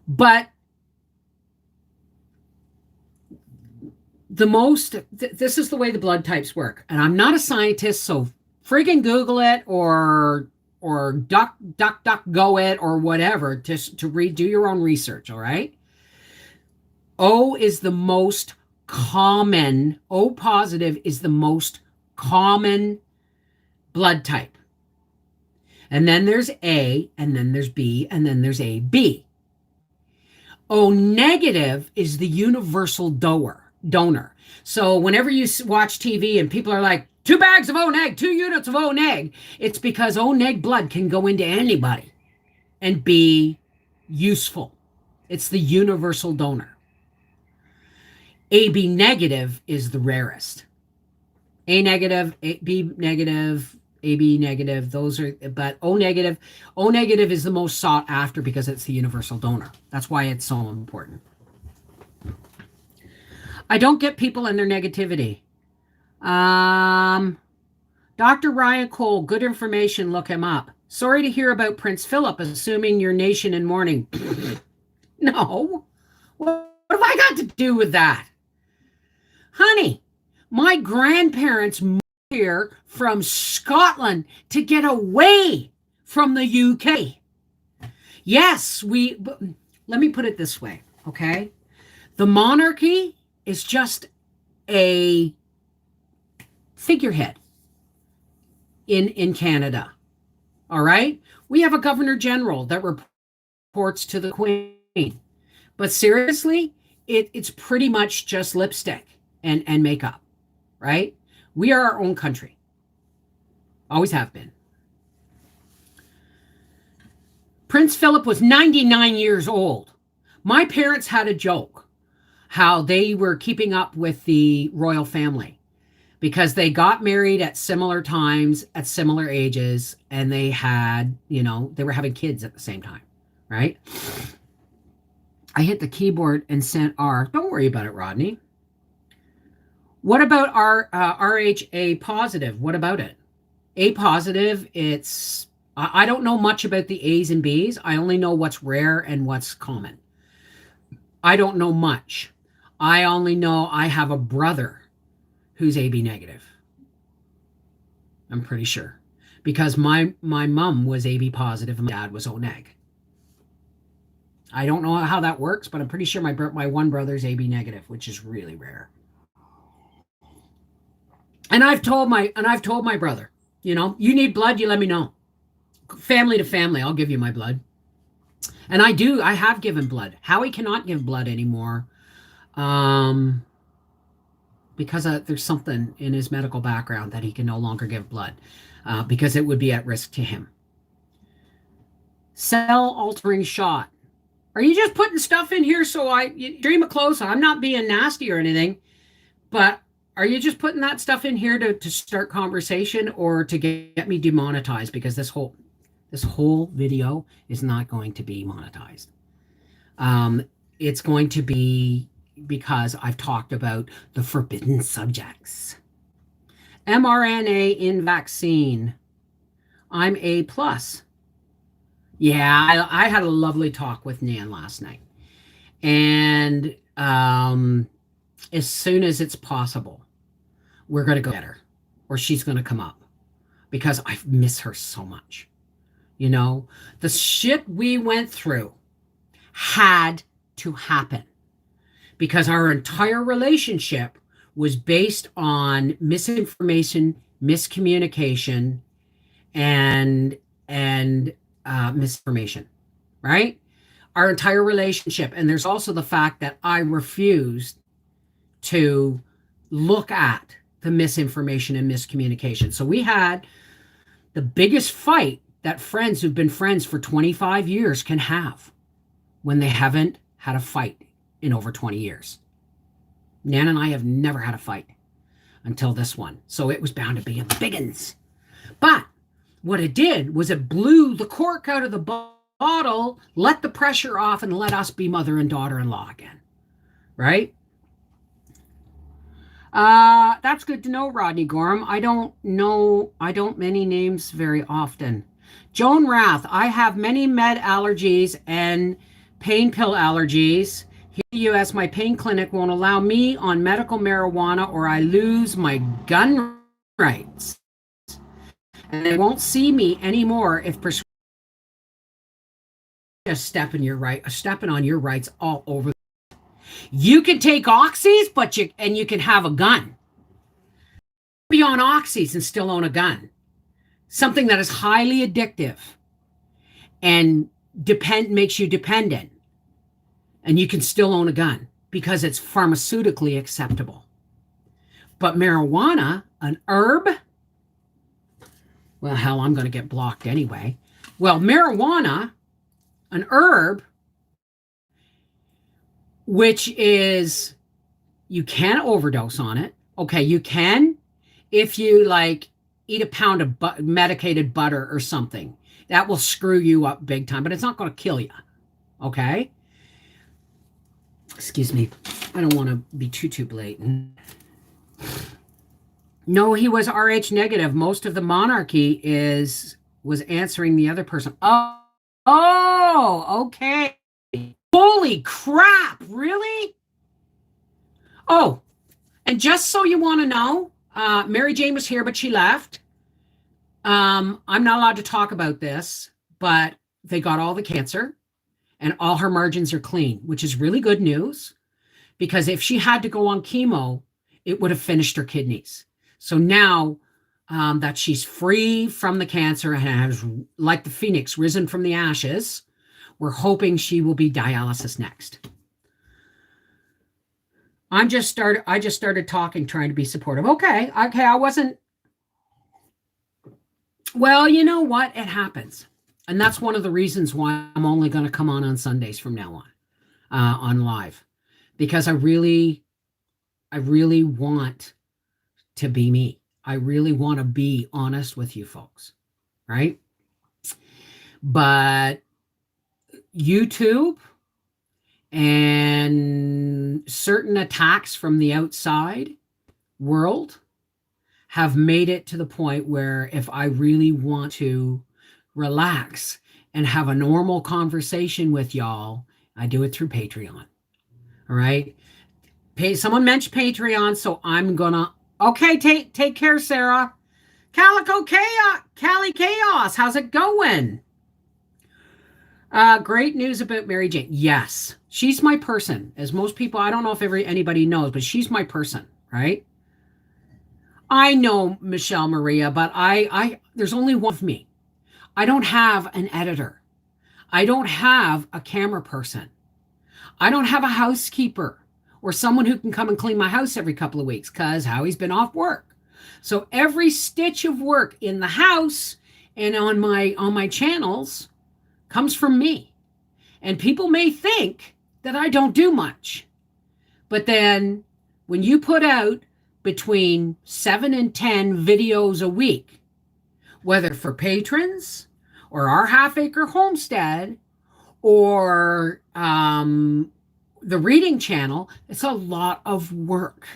But this is the way the blood types work. And I'm not a scientist, so friggin' Google it or duck go it or whatever, just to do your own research, all right? O is the most common, O positive is the most common blood type. And then there's A, and then there's B, and then there's AB. O negative is the universal donor. So whenever you watch TV and people are like, 2 bags of O-neg, 2 units of O-neg, it's because O-neg blood can go into anybody and be useful. It's the universal donor. AB negative is the rarest. A negative, B negative, AB negative, those are, but O negative is the most sought after because it's the universal donor. That's why it's so important. I don't get people and their negativity. Dr. Ryan Cole, good information, look him up. Sorry to hear about Prince Philip, assuming your nation in mourning. No. What have I got to do with that? Honey, my grandparents moved here from Scotland to get away from the UK. Yes, let me put it this way, okay? The monarchy is just a figurehead in Canada. All right? We have a governor general that reports to the Queen. But seriously, it's pretty much just lipstick and makeup, right? We are our own country. Always have been. Prince Philip was 99 years old. My parents had a joke how they were keeping up with the royal family, because they got married at similar times, at similar ages, and they had, they were having kids at the same time, right? I hit the keyboard and sent R. Don't worry about it, Rodney. What about RHA positive? What about it? A positive, I don't know much about the A's and B's. I only know what's rare and what's common. I don't know much. I only know I have a brother who's AB negative. I'm pretty sure. Because my mom was AB positive and my dad was O neg. I don't know how that works, but I'm pretty sure my one brother's AB negative, which is really rare. And I've told my brother, you need blood, you let me know. Family to family, I'll give you my blood. And I have given blood. Howie cannot give blood anymore. Because there's something in his medical background that he can no longer give blood, because it would be at risk to him. Cell altering shot. Are you just putting stuff in here so I dream it close? I'm not being nasty or anything, but are you just putting that stuff in here to start conversation or to get me demonetized? Because this whole video is not going to be monetized. It's going to be because I've talked about the forbidden subjects. mRNA in vaccine. I'm A+. Yeah, I had a lovely talk with Nan last night. And as soon as it's possible, we're going to go get her. Or she's going to come up. Because I miss her so much. The shit we went through had to happen. Because our entire relationship was based on misinformation, miscommunication, and misinformation, right? Our entire relationship. And there's also the fact that I refused to look at the misinformation and miscommunication. So we had the biggest fight that friends who've been friends for 25 years can have when they haven't had a fight in over 20 years. Nan and I have never had a fight until this one. So it was bound to be a biggins. But what it did was it blew the cork out of the bottle, let the pressure off, and let us be mother and daughter-in-law again. Right? That's good to know, Rodney Gorham. I don't many names very often. Joan Rath, I have many med allergies and pain pill allergies. Here in the U.S., my pain clinic won't allow me on medical marijuana or I lose my gun rights. And they won't see me anymore if just stepping on your rights all over. You can take oxys, but you can have a gun. Be on oxys and still own a gun. Something that is highly addictive and makes you dependent. And you can still own a gun because it's pharmaceutically acceptable. But marijuana, an herb, well, hell, I'm going to get blocked anyway. Well, marijuana, an herb, which is, you can overdose on it. Okay, you can if you eat a pound of medicated butter or something. That will screw you up big time, but it's not going to kill you. Okay? Excuse me. I don't want to be too blatant. No, he was Rh negative. Most of the monarchy was answering the other person. Oh, okay. Holy crap, really? Oh, and just so you want to know, Mary Jane was here, but she left. I'm not allowed to talk about this, but they got all the cancer and all her margins are clean, which is really good news because if she had to go on chemo, it would have finished her kidneys. So now that she's free from the cancer and has, like the phoenix, risen from the ashes, we're hoping she will be dialysis next. I just started talking, trying to be supportive. Okay, I wasn't. Well, you know what? It happens. And that's one of the reasons why I'm only going to come on Sundays from now on live. Because I really want to be me. I really want to be honest with you folks. Right? But YouTube and certain attacks from the outside world have made it to the point where if I really want to relax and have a normal conversation with y'all, I do it through Patreon. All right. Someone mentioned Patreon, so I'm gonna. Okay, take care, Sarah. Calico Chaos, Cali Chaos. How's it going? Great news about Mary Jane. Yes, she's my person. As most people, I don't know if anybody knows, but she's my person, right? I know Michelle Maria, but there's only one of me. I don't have an editor. I don't have a camera person. I don't have a housekeeper or someone who can come and clean my house every couple of weeks because Howie's been off work. So every stitch of work in the house and on my channels comes from me. And people may think that I don't do much. But then when you put out between 7 and 10 videos a week, whether for patrons or our half-acre homestead or the reading channel, it's a lot of work.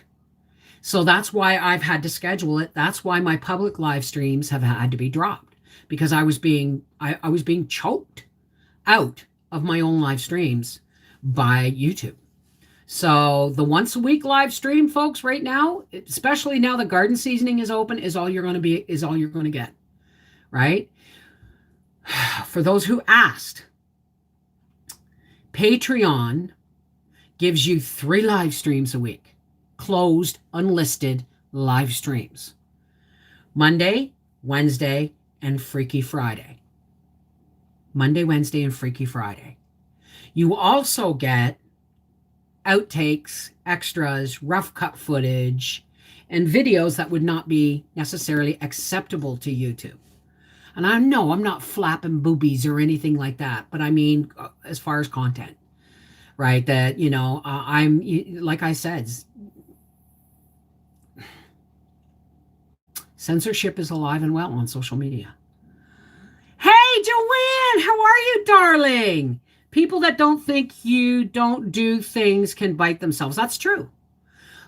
So that's why I've had to schedule it. That's why my public live streams have had to be dropped because I was being choked out of my own live streams by YouTube. So the once a week live stream, folks, right now, especially now the garden seasoning is open, is all you're going to get, right? For those who asked, Patreon gives you 3 live streams a week, closed, unlisted live streams. Monday, Wednesday, and Freaky Friday. Monday, Wednesday, and Freaky Friday. You also get outtakes, extras, rough cut footage, and videos that would not be necessarily acceptable to YouTube. And I know I'm not flapping boobies or anything like that, but I mean, as far as content, right? That, I'm, like I said, censorship is alive and well on social media. Hey, Joanne, how are you, darling? People that don't think you don't do things can bite themselves. That's true.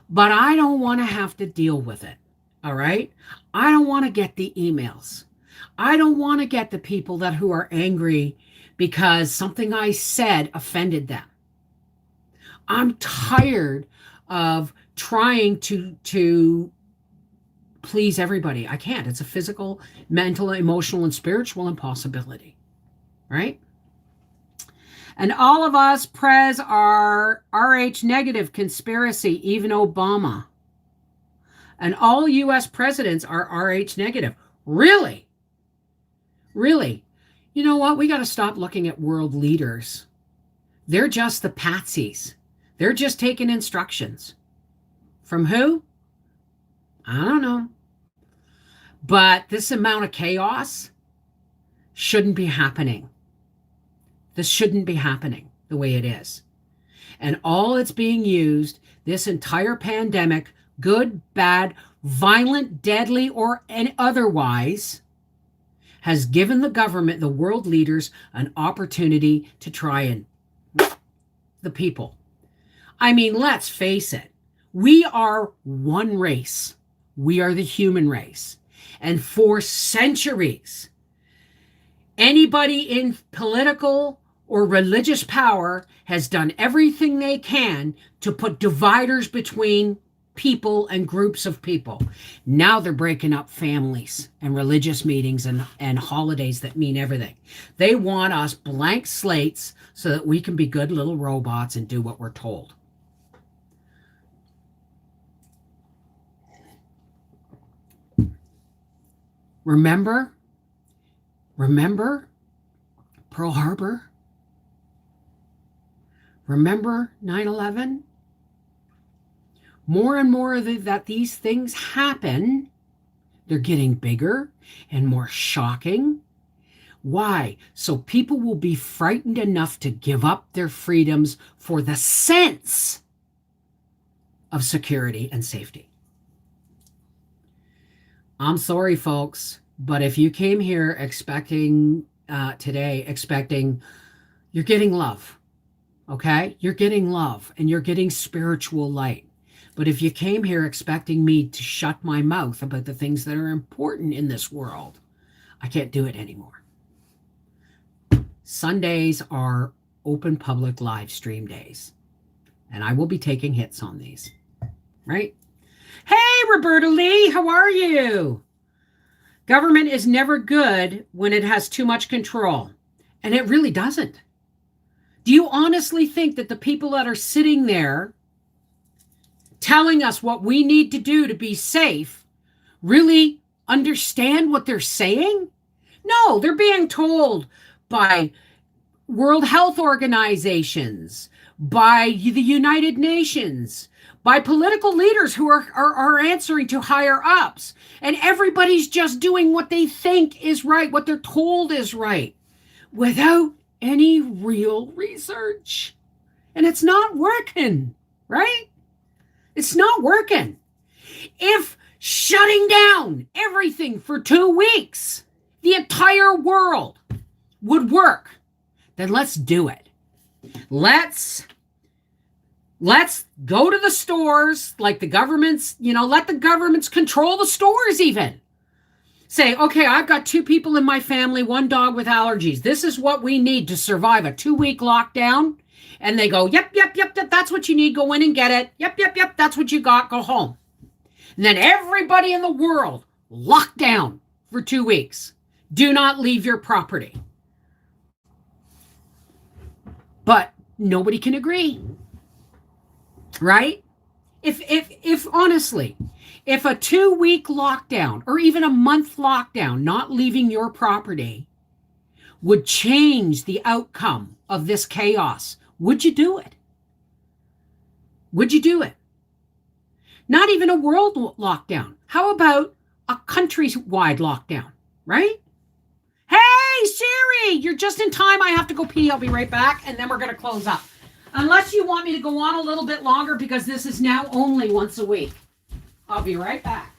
But I don't want to have to deal with it. All right? I don't want to get the emails. I don't want to get the people who are angry because something I said offended them. I'm tired of trying to please everybody. I can't. It's a physical, mental, emotional, and spiritual impossibility. Right? And all of us, Prez, are Rh negative conspiracy, even Obama. And all U.S. presidents are Rh negative. Really? Really? You know what? We got to stop looking at world leaders. They're just the patsies. They're just taking instructions. From who? I don't know. But this amount of chaos shouldn't be happening. This shouldn't be happening the way it is. And all it's being used, this entire pandemic, good, bad, violent, deadly, or otherwise, has given the government, the world leaders, an opportunity to try and the people. I mean, let's face it. We are one race. We are the human race. And for centuries, anybody in political or religious power has done everything they can to put dividers between people and groups of people. Now they're breaking up families and religious meetings and holidays that mean everything. They want us blank slates so that we can be good little robots and do what we're told. Remember Pearl Harbor? Remember 9/11? More and more that these things happen, they're getting bigger and more shocking. Why? So people will be frightened enough to give up their freedoms for the sense of security and safety. I'm sorry, folks, but if you came here expecting you're getting love, okay? You're getting love and you're getting spiritual light. But if you came here expecting me to shut my mouth about the things that are important in this world, I can't do it anymore. Sundays are open public live stream days, and I will be taking hits on these, right? Hey, Roberta Lee, how are you? Government is never good when it has too much control, and it really doesn't. Do you honestly think that the people that are sitting there telling us what we need to do to be safe really understand what they're saying? No, they're being told by World Health Organizations, by the United Nations, by political leaders who are answering to higher ups. And everybody's just doing what they think is right, what they're told is right, without any real research. And it's not working, right? It's not working. If shutting down everything for 2 weeks, the entire world would work, then let's do it. Let's go to the stores like the governments, let the governments control the stores even. Say, okay, I've got 2 people in my family, 1 dog with allergies. This is what we need to survive a 2-week lockdown. And they go, yep, that's what you need. Go in and get it. Yep, that's what you got. Go home. And then everybody in the world locked down for 2 weeks. Do not leave your property. But nobody can agree. Right? If honestly, if a 2-week lockdown or even a month lockdown, not leaving your property, would change the outcome of this chaos, would you do it? Would you do it? Not even a world lockdown. How about a countrywide lockdown, right? Hey, Siri, you're just in time. I have to go pee. I'll be right back, and then we're going to close up. Unless you want me to go on a little bit longer, because this is now only once a week. I'll be right back.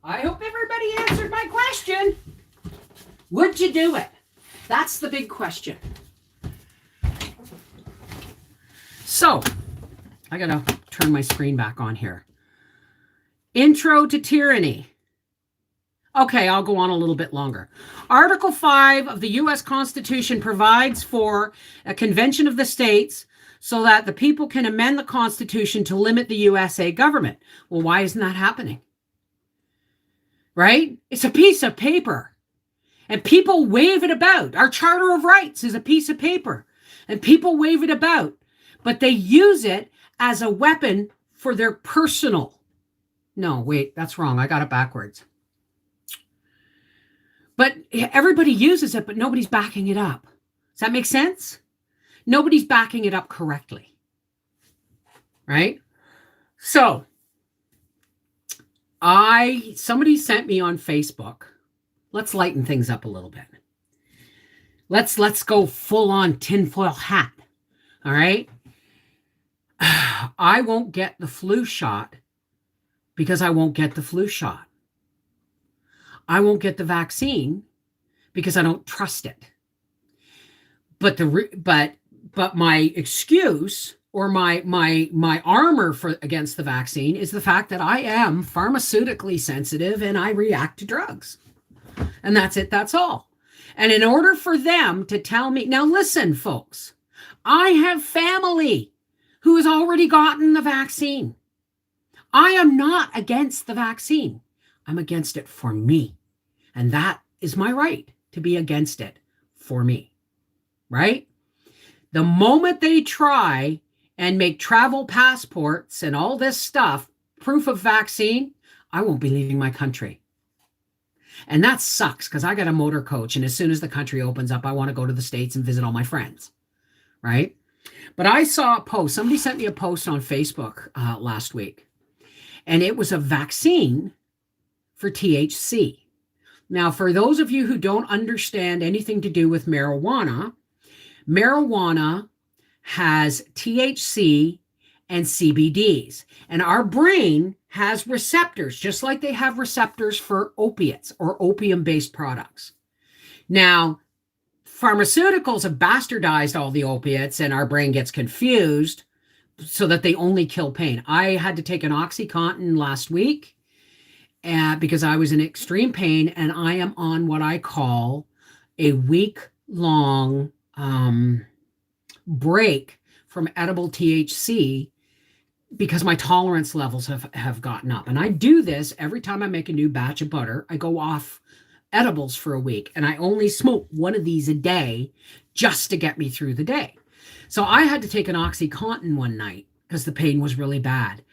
I hope everybody answered my question. Would you do it? That's the big question. So, I gotta turn my screen back on here. Intro to tyranny. Okay, I'll go on a little bit longer. Article 5 of the U.S. Constitution provides for a convention of the states so that the people can amend the Constitution to limit the USA government. Well, why isn't that happening? Right? It's a piece of paper. And people wave it about. Our Charter of Rights is a piece of paper. And people wave it about. But they use it as a weapon for their personal No, wait, that's wrong. I got it backwards. But everybody uses it, but nobody's backing it up. Does that make sense? Nobody's backing it up correctly. Right? So, somebody sent me on Facebook. Let's lighten things up a little bit. Let's go full on tinfoil hat. All right? I won't get the flu shot because I won't get the flu shot. I won't get the vaccine because I don't trust it. But my excuse or my armor against the vaccine is the fact that I am pharmaceutically sensitive and I react to drugs. And that's it. That's all. And in order for them to tell me, now listen, folks, I have family who has already gotten the vaccine. I am not against the vaccine. I'm against it for me. And that is my right to be against it for me. Right? The moment they try and make travel passports and all this stuff, proof of vaccine, I won't be leaving my country. And that sucks because I got a motor coach. And as soon as the country opens up, I want to go to the States and visit all my friends. Right? But I saw a post. Somebody sent me a post on Facebook last week. And it was a vaccine for THC. Now, for those of you who don't understand anything to do with marijuana has THC and CBDs. And our brain has receptors, just like they have receptors for opiates or opium-based products. Now, pharmaceuticals have bastardized all the opiates and our brain gets confused so that they only kill pain. I had to take an OxyContin last week because I was in extreme pain, and I am on what I call a week-long break from edible THC because my tolerance levels have gotten up. And I do this every time I make a new batch of butter. I go off edibles for a week, and I only smoke one of these a day just to get me through the day. So I had to take an OxyContin one night because the pain was really bad.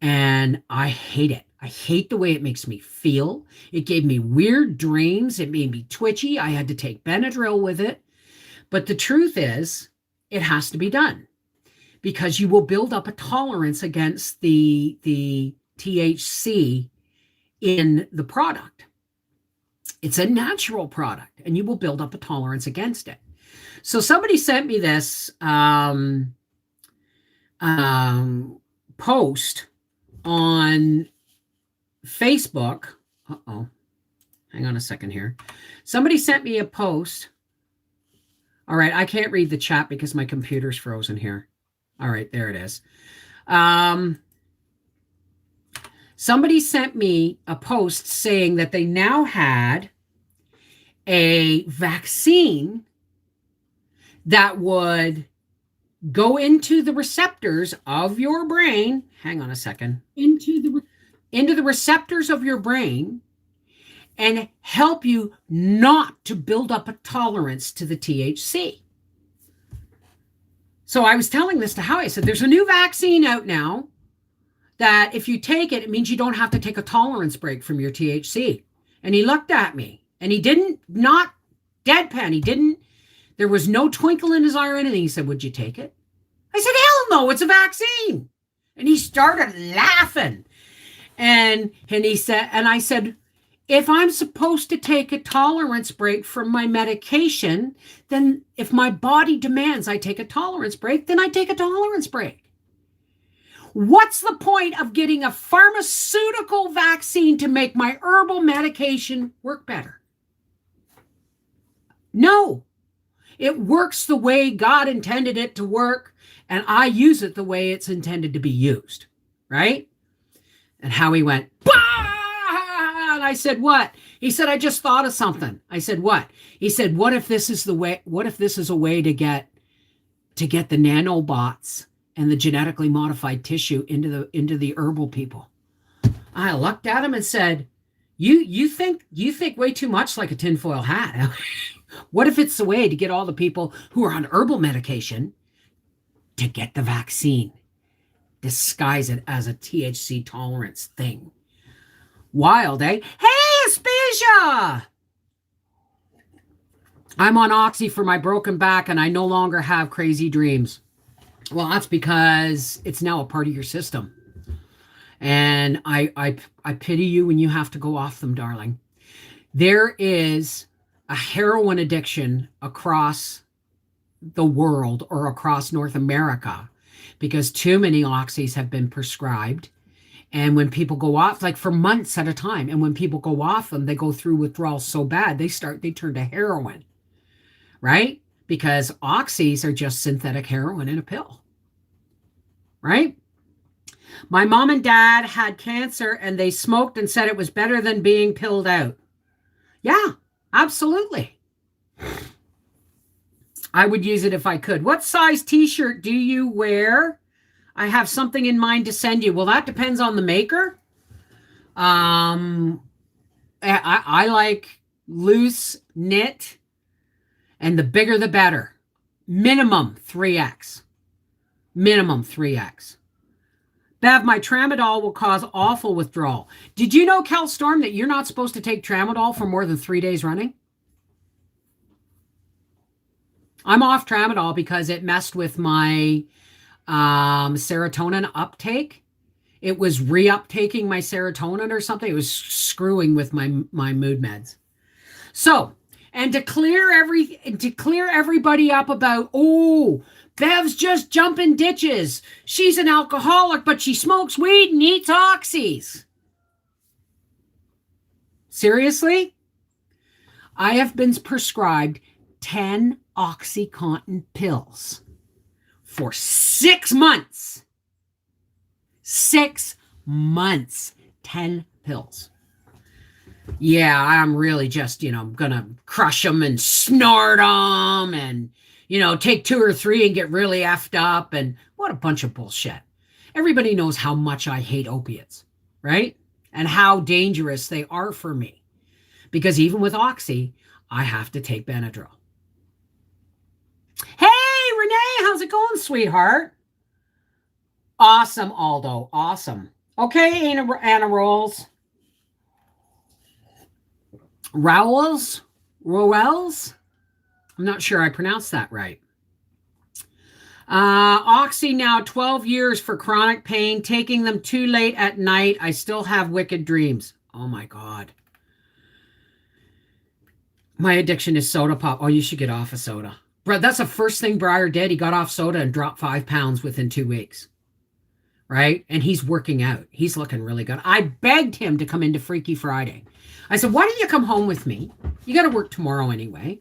And I hate it. I hate the way it makes me feel. It gave me weird dreams. It made me twitchy. I had to take Benadryl with it. But the truth is, it has to be done because you will build up a tolerance against the THC in the product. It's a natural product, and you will build up a tolerance against it. So somebody sent me this post on Facebook. Hang on a second here. Somebody sent me a post. All right, I can't read the chat because my computer's frozen here. All right, there it is. Somebody sent me a post saying that they now had a vaccine that would go into the receptors of your brain. Hang on a second. Into the receptors of your brain and help you not to build up a tolerance to the THC. So I was telling this to Howie. I said, there's a new vaccine out now that if you take it, it means you don't have to take a tolerance break from your THC. And he looked at me and he didn't, not deadpan. There was no twinkle in his eye or anything. He said, would you take it? I said, hell no, it's a vaccine. And he started laughing. And he said, and I said, if I'm supposed to take a tolerance break from my medication, then if my body demands I take a tolerance break, then I take a tolerance break. What's the point of getting a pharmaceutical vaccine to make my herbal medication work better? No, it works the way God intended it to work, and I use it the way it's intended to be used, right? And Howie went, bah! And I said, what? He said, I just thought of something. I said, what? He said, what if this is a way to get the nanobots and the genetically modified tissue into the herbal people? I looked at him and said, you think way too much like a tinfoil hat. What if it's the way to get all the people who are on herbal medication to get the vaccine? Disguise it as a THC tolerance thing Wild, eh? Hey, Aspasia! I'm on Oxy for my broken back and I no longer have crazy dreams. Well, that's because it's now a part of your system. And I pity you when you have to go off them, darling. There is a heroin addiction across the world or across North America because too many oxys have been prescribed. And when people go off, like for months at a time, and when people go off them, they go through withdrawals so bad, they turn to heroin, right? Because oxys are just synthetic heroin in a pill, right? My mom and dad had cancer and they smoked and said it was better than being pilled out. Yeah, absolutely. I would use it if I could. What size t-shirt do you wear? I have something in mind to send you. Well, that depends on the maker. I like loose knit, and the bigger the better. Minimum 3X. Minimum 3X. Bev, my tramadol will cause awful withdrawal. Did you know, Kel Storm, that you're not supposed to take tramadol for more than 3 days running? I'm off tramadol because it messed with my serotonin uptake. It was reuptaking my serotonin or something. It was screwing with my mood meds. So, and to clear everybody up about, oh, Bev's just jumping ditches. She's an alcoholic, but she smokes weed and eats oxys. Seriously? I have been prescribed 10 OxyContin pills for 6 months. 6 months. 10 pills. Yeah, I'm really just, gonna crush them and snort them and, take 2 or 3 and get really effed up. And what a bunch of bullshit. Everybody knows how much I hate opiates, right? And how dangerous they are for me. Because even with Oxy, I have to take Benadryl. Hey, Renee, how's it going, sweetheart? Awesome, Aldo. Awesome. Okay, Anna Rolls. Rowells? I'm not sure I pronounced that right. Oxy now 12 years for chronic pain. Taking them too late at night. I still have wicked dreams. Oh, my God. My addiction is soda pop. Oh, you should get off of soda. Bro, that's the first thing Briar did. He got off soda and dropped 5 pounds within 2 weeks. Right? And he's working out. He's looking really good. I begged him to come into Freaky Friday. I said, why don't you come home with me? You got to work tomorrow anyway.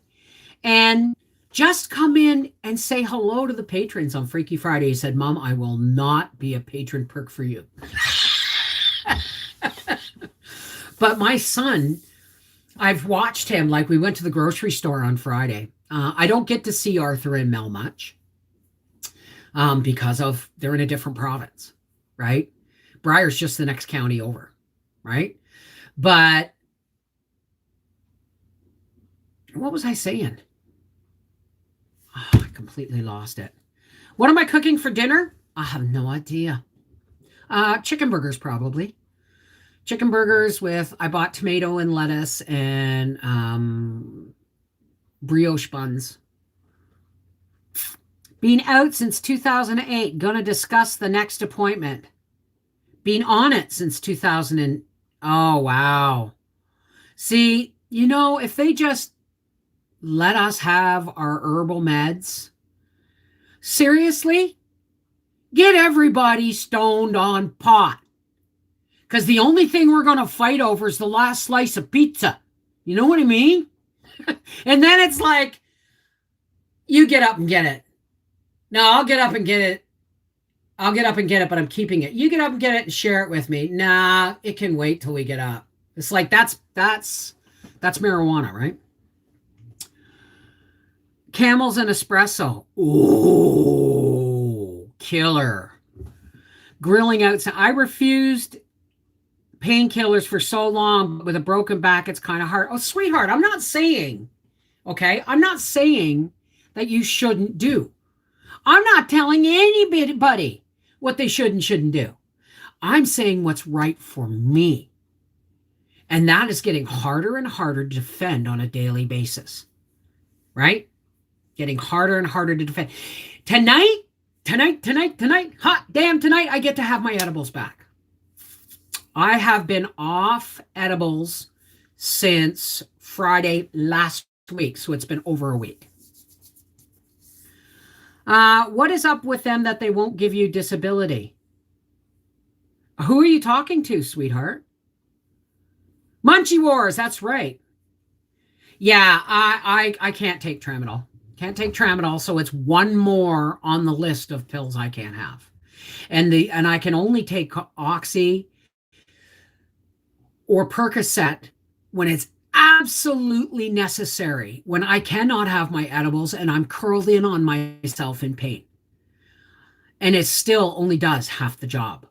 And just come in and say hello to the patrons on Freaky Friday. He said, Mom, I will not be a patron perk for you. But my son, I've watched him. Like, we went to the grocery store on Friday. I don't get to see Arthur and Mel much because they're in a different province, right? Briar's just the next county over, right? But what was I saying? Oh, I completely lost it. What am I cooking for dinner? I have no idea. Chicken burgers, probably. Chicken burgers I bought tomato and lettuce and brioche buns. Been out since 2008. Gonna discuss the next appointment. Been on it since 2000 oh, wow. See, if they just let us have our herbal meds, seriously, get everybody stoned on pot. Because the only thing we're going to fight over is the last slice of pizza. You know what I mean? And then it's like, you get up and get it. No, I'll get up and get it. I'll get up and get it, but I'm keeping it. You get up and get it and share it with me. Nah, it can wait till we get up. It's like, that's marijuana, right? Camels and espresso. Ooh, killer. Grilling outside. I refused painkillers for so long, but with a broken back, it's kind of hard. Oh, sweetheart, I'm not saying that you shouldn't do. I'm not telling anybody what they should and shouldn't do. I'm saying what's right for me. And that is getting harder and harder to defend on a daily basis, right? Getting harder and harder to defend. Tonight, hot damn tonight, I get to have my edibles back. I have been off edibles since Friday last week, so it's been over a week. What is up with them that they won't give you disability? Who are you talking to, sweetheart? Munchie Wars, that's right. Yeah, I can't take tramadol. Can't take tramadol, so it's one more on the list of pills I can't have. And I can only take Oxy or Percocet when it's absolutely necessary, when I cannot have my edibles and I'm curled in on myself in pain. And it still only does half the job.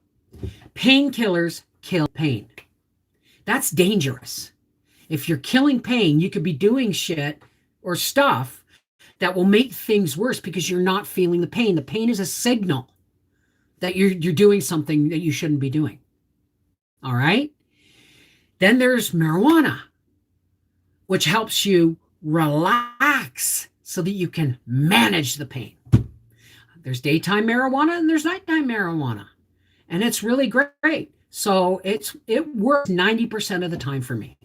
Painkillers kill pain. That's dangerous. If you're killing pain, you could be doing shit or stuff that will make things worse because you're not feeling the pain. The pain is a signal that you're doing something that you shouldn't be doing. All right? Then there's marijuana, which helps you relax so that you can manage the pain. There's daytime marijuana and there's nighttime marijuana. And it's really great. So it works 90% of the time for me.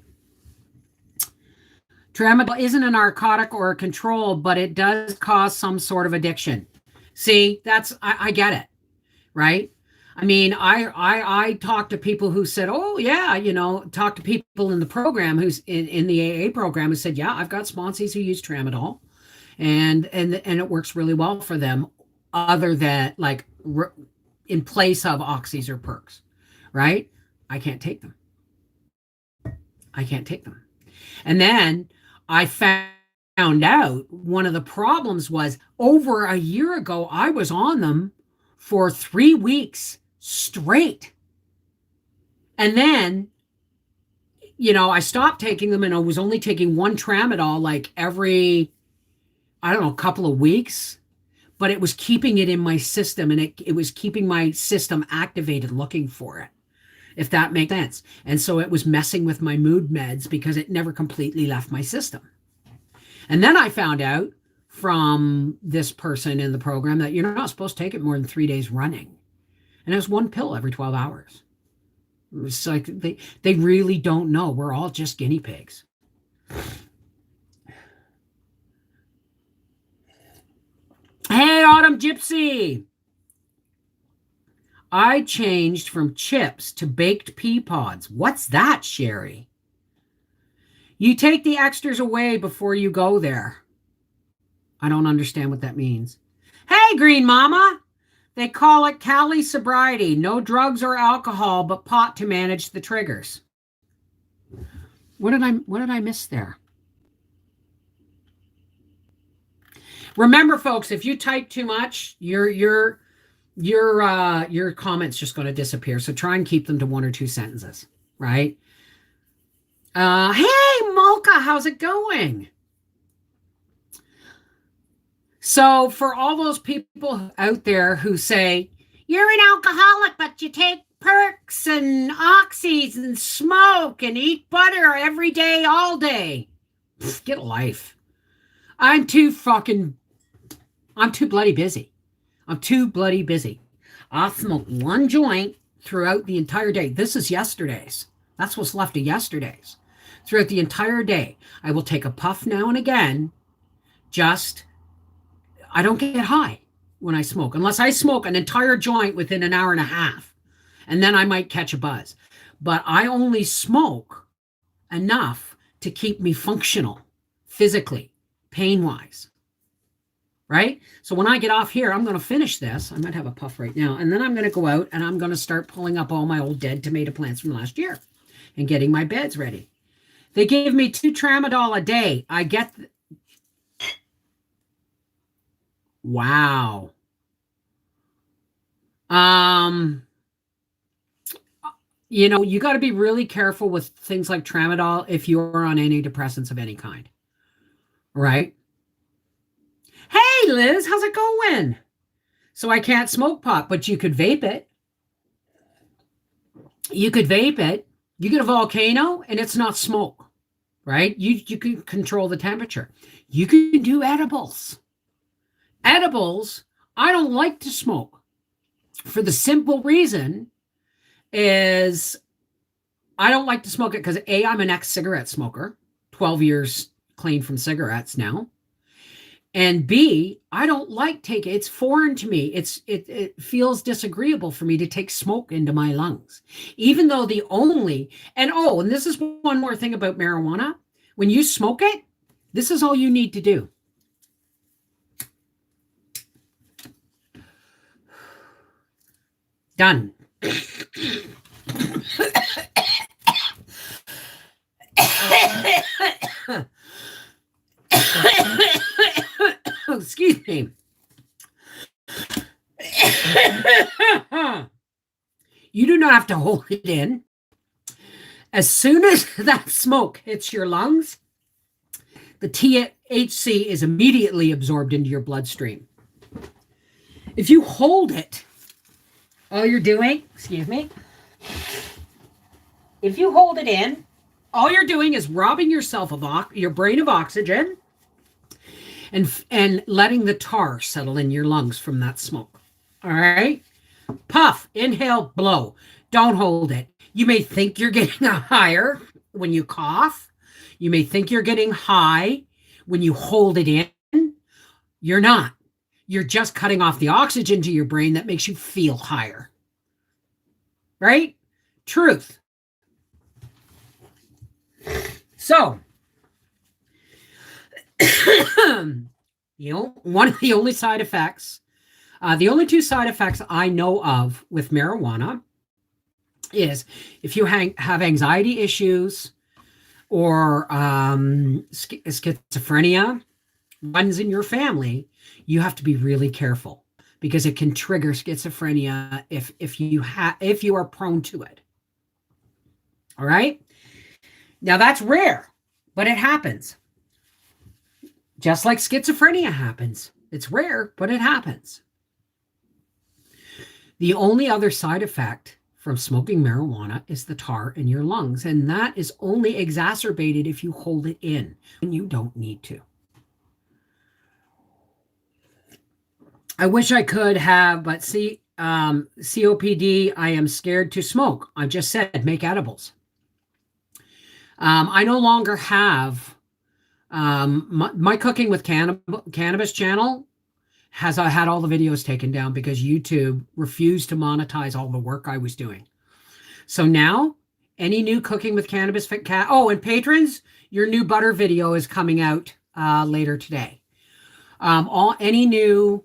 Tramadol isn't a narcotic or a control, but it does cause some sort of addiction. See, I get it, right? I mean, I talk to people who said, oh yeah, talk to people in the program who's in the AA program who said, yeah, I've got sponsees who use tramadol and it works really well for them, other than like in place of oxys or perks, right? I can't take them. And then I found out one of the problems was over a year ago, I was on them for 3 weeks straight. And then, I stopped taking them and I was only taking one tramadol like every, couple of weeks, but it was keeping it in my system and it was keeping my system activated looking for it, if that makes sense. And so it was messing with my mood meds because it never completely left my system. And then I found out from this person in the program that you're not supposed to take it more than 3 days running. And it was one pill every 12 hours. It's like they really don't know. We're all just guinea pigs. Hey, Autumn Gypsy. I changed from chips to baked pea pods. What's that, Sherry? You take the extras away before you go there. I don't understand what that means. Hey, Green Mama. They call it Cali sobriety. No drugs or alcohol, but pot to manage the triggers. What did I miss there? Remember, folks, if you type too much, your comment's just going to disappear. So try and keep them to 1 or 2 sentences, right? Hey, Malka, how's it going? So for all those people out there who say, you're an alcoholic, but you take perks and oxys and smoke and eat butter every day, all day. Get a life. I'm too bloody busy. I'll smoke one joint throughout the entire day. This is yesterday's. That's what's left of yesterday's. Throughout the entire day, I will take a puff now and again. I don't get high when I smoke, unless I smoke an entire joint within an hour and a half. And then I might catch a buzz. But I only smoke enough to keep me functional, physically, pain-wise. Right? So when I get off here, I'm going to finish this. I might have a puff right now. And then I'm going to go out and I'm going to start pulling up all my old dead tomato plants from last year and getting my beds ready. They gave me 2 tramadol a day. I get... Wow. You got to be really careful with things like tramadol if you're on antidepressants of any kind. Right? Hey, Liz, how's it going? So I can't smoke pot, but you could vape it. You get a volcano and it's not smoke, right? You can control the temperature. You can do edibles. Edibles, I don't like to smoke for the simple reason is I don't like to smoke it because A, I'm an ex-cigarette smoker, 12 years clean from cigarettes now. And B, I don't like taking, it's foreign to me. It feels disagreeable for me to take smoke into my lungs, even though and this is one more thing about marijuana. When you smoke it, this is all you need to do. Done. Excuse me. You do not have to hold it in. As soon as that smoke hits your lungs, the THC is immediately absorbed into your bloodstream. If you hold it, all you're doing, if you hold it in, all you're doing is robbing yourself of your brain of oxygen and letting the tar settle in your lungs from that smoke. All right? Puff, inhale, blow. Don't hold it. You may think you're getting higher when you cough. You may think you're getting high when you hold it in. You're not. You're just cutting off the oxygen to your brain that makes you feel higher. Right? Truth. So, one of the only side effects, the only two side effects I know of with marijuana is if you have anxiety issues or schizophrenia runs in your family, you have to be really careful because it can trigger schizophrenia if you are prone to it. All right? Now that's rare, but it happens. Just like schizophrenia happens. It's rare, but it happens. The only other side effect from smoking marijuana is the tar in your lungs, and that is only exacerbated if you hold it in, and you don't need to. I wish I could have, but see, COPD, I am scared to smoke. I just said make edibles. I no longer have my Cooking with Cannabis channel has had all the videos taken down because YouTube refused to monetize all the work I was doing. So now any new Cooking with Cannabis and patrons, your new butter video is coming out later today. Any new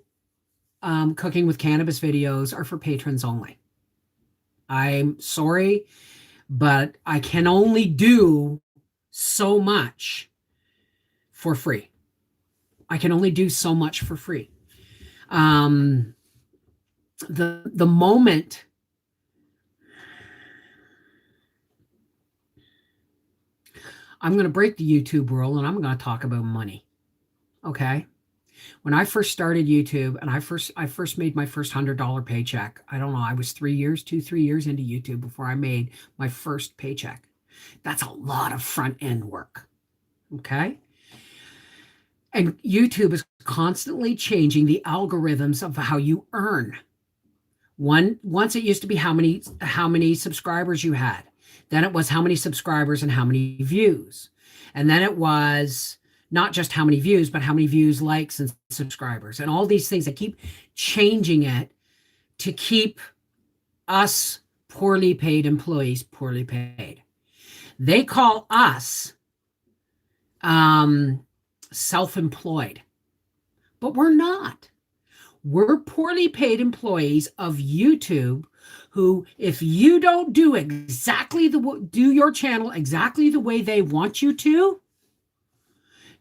Cooking with Cannabis videos are for patrons only. I'm sorry, but I can only do so much for free. I can only do so much for free. The moment I'm going to break the YouTube rule and I'm going to talk about money. Okay. When I first started YouTube and I first made my first $100 paycheck, I don't know, I was 3 years into YouTube before I made my first paycheck. That's a lot of front end work. Okay. And YouTube is constantly changing the algorithms of how you earn. Once it used to be how many subscribers you had. Then it was how many subscribers and how many views. And then it was not just how many views, but how many views, likes, and subscribers. And all these things, they keep changing it to keep us poorly paid employees poorly paid. They call us self-employed, but we're not. We're poorly paid employees of YouTube who, if you don't do your channel exactly the way they want you to,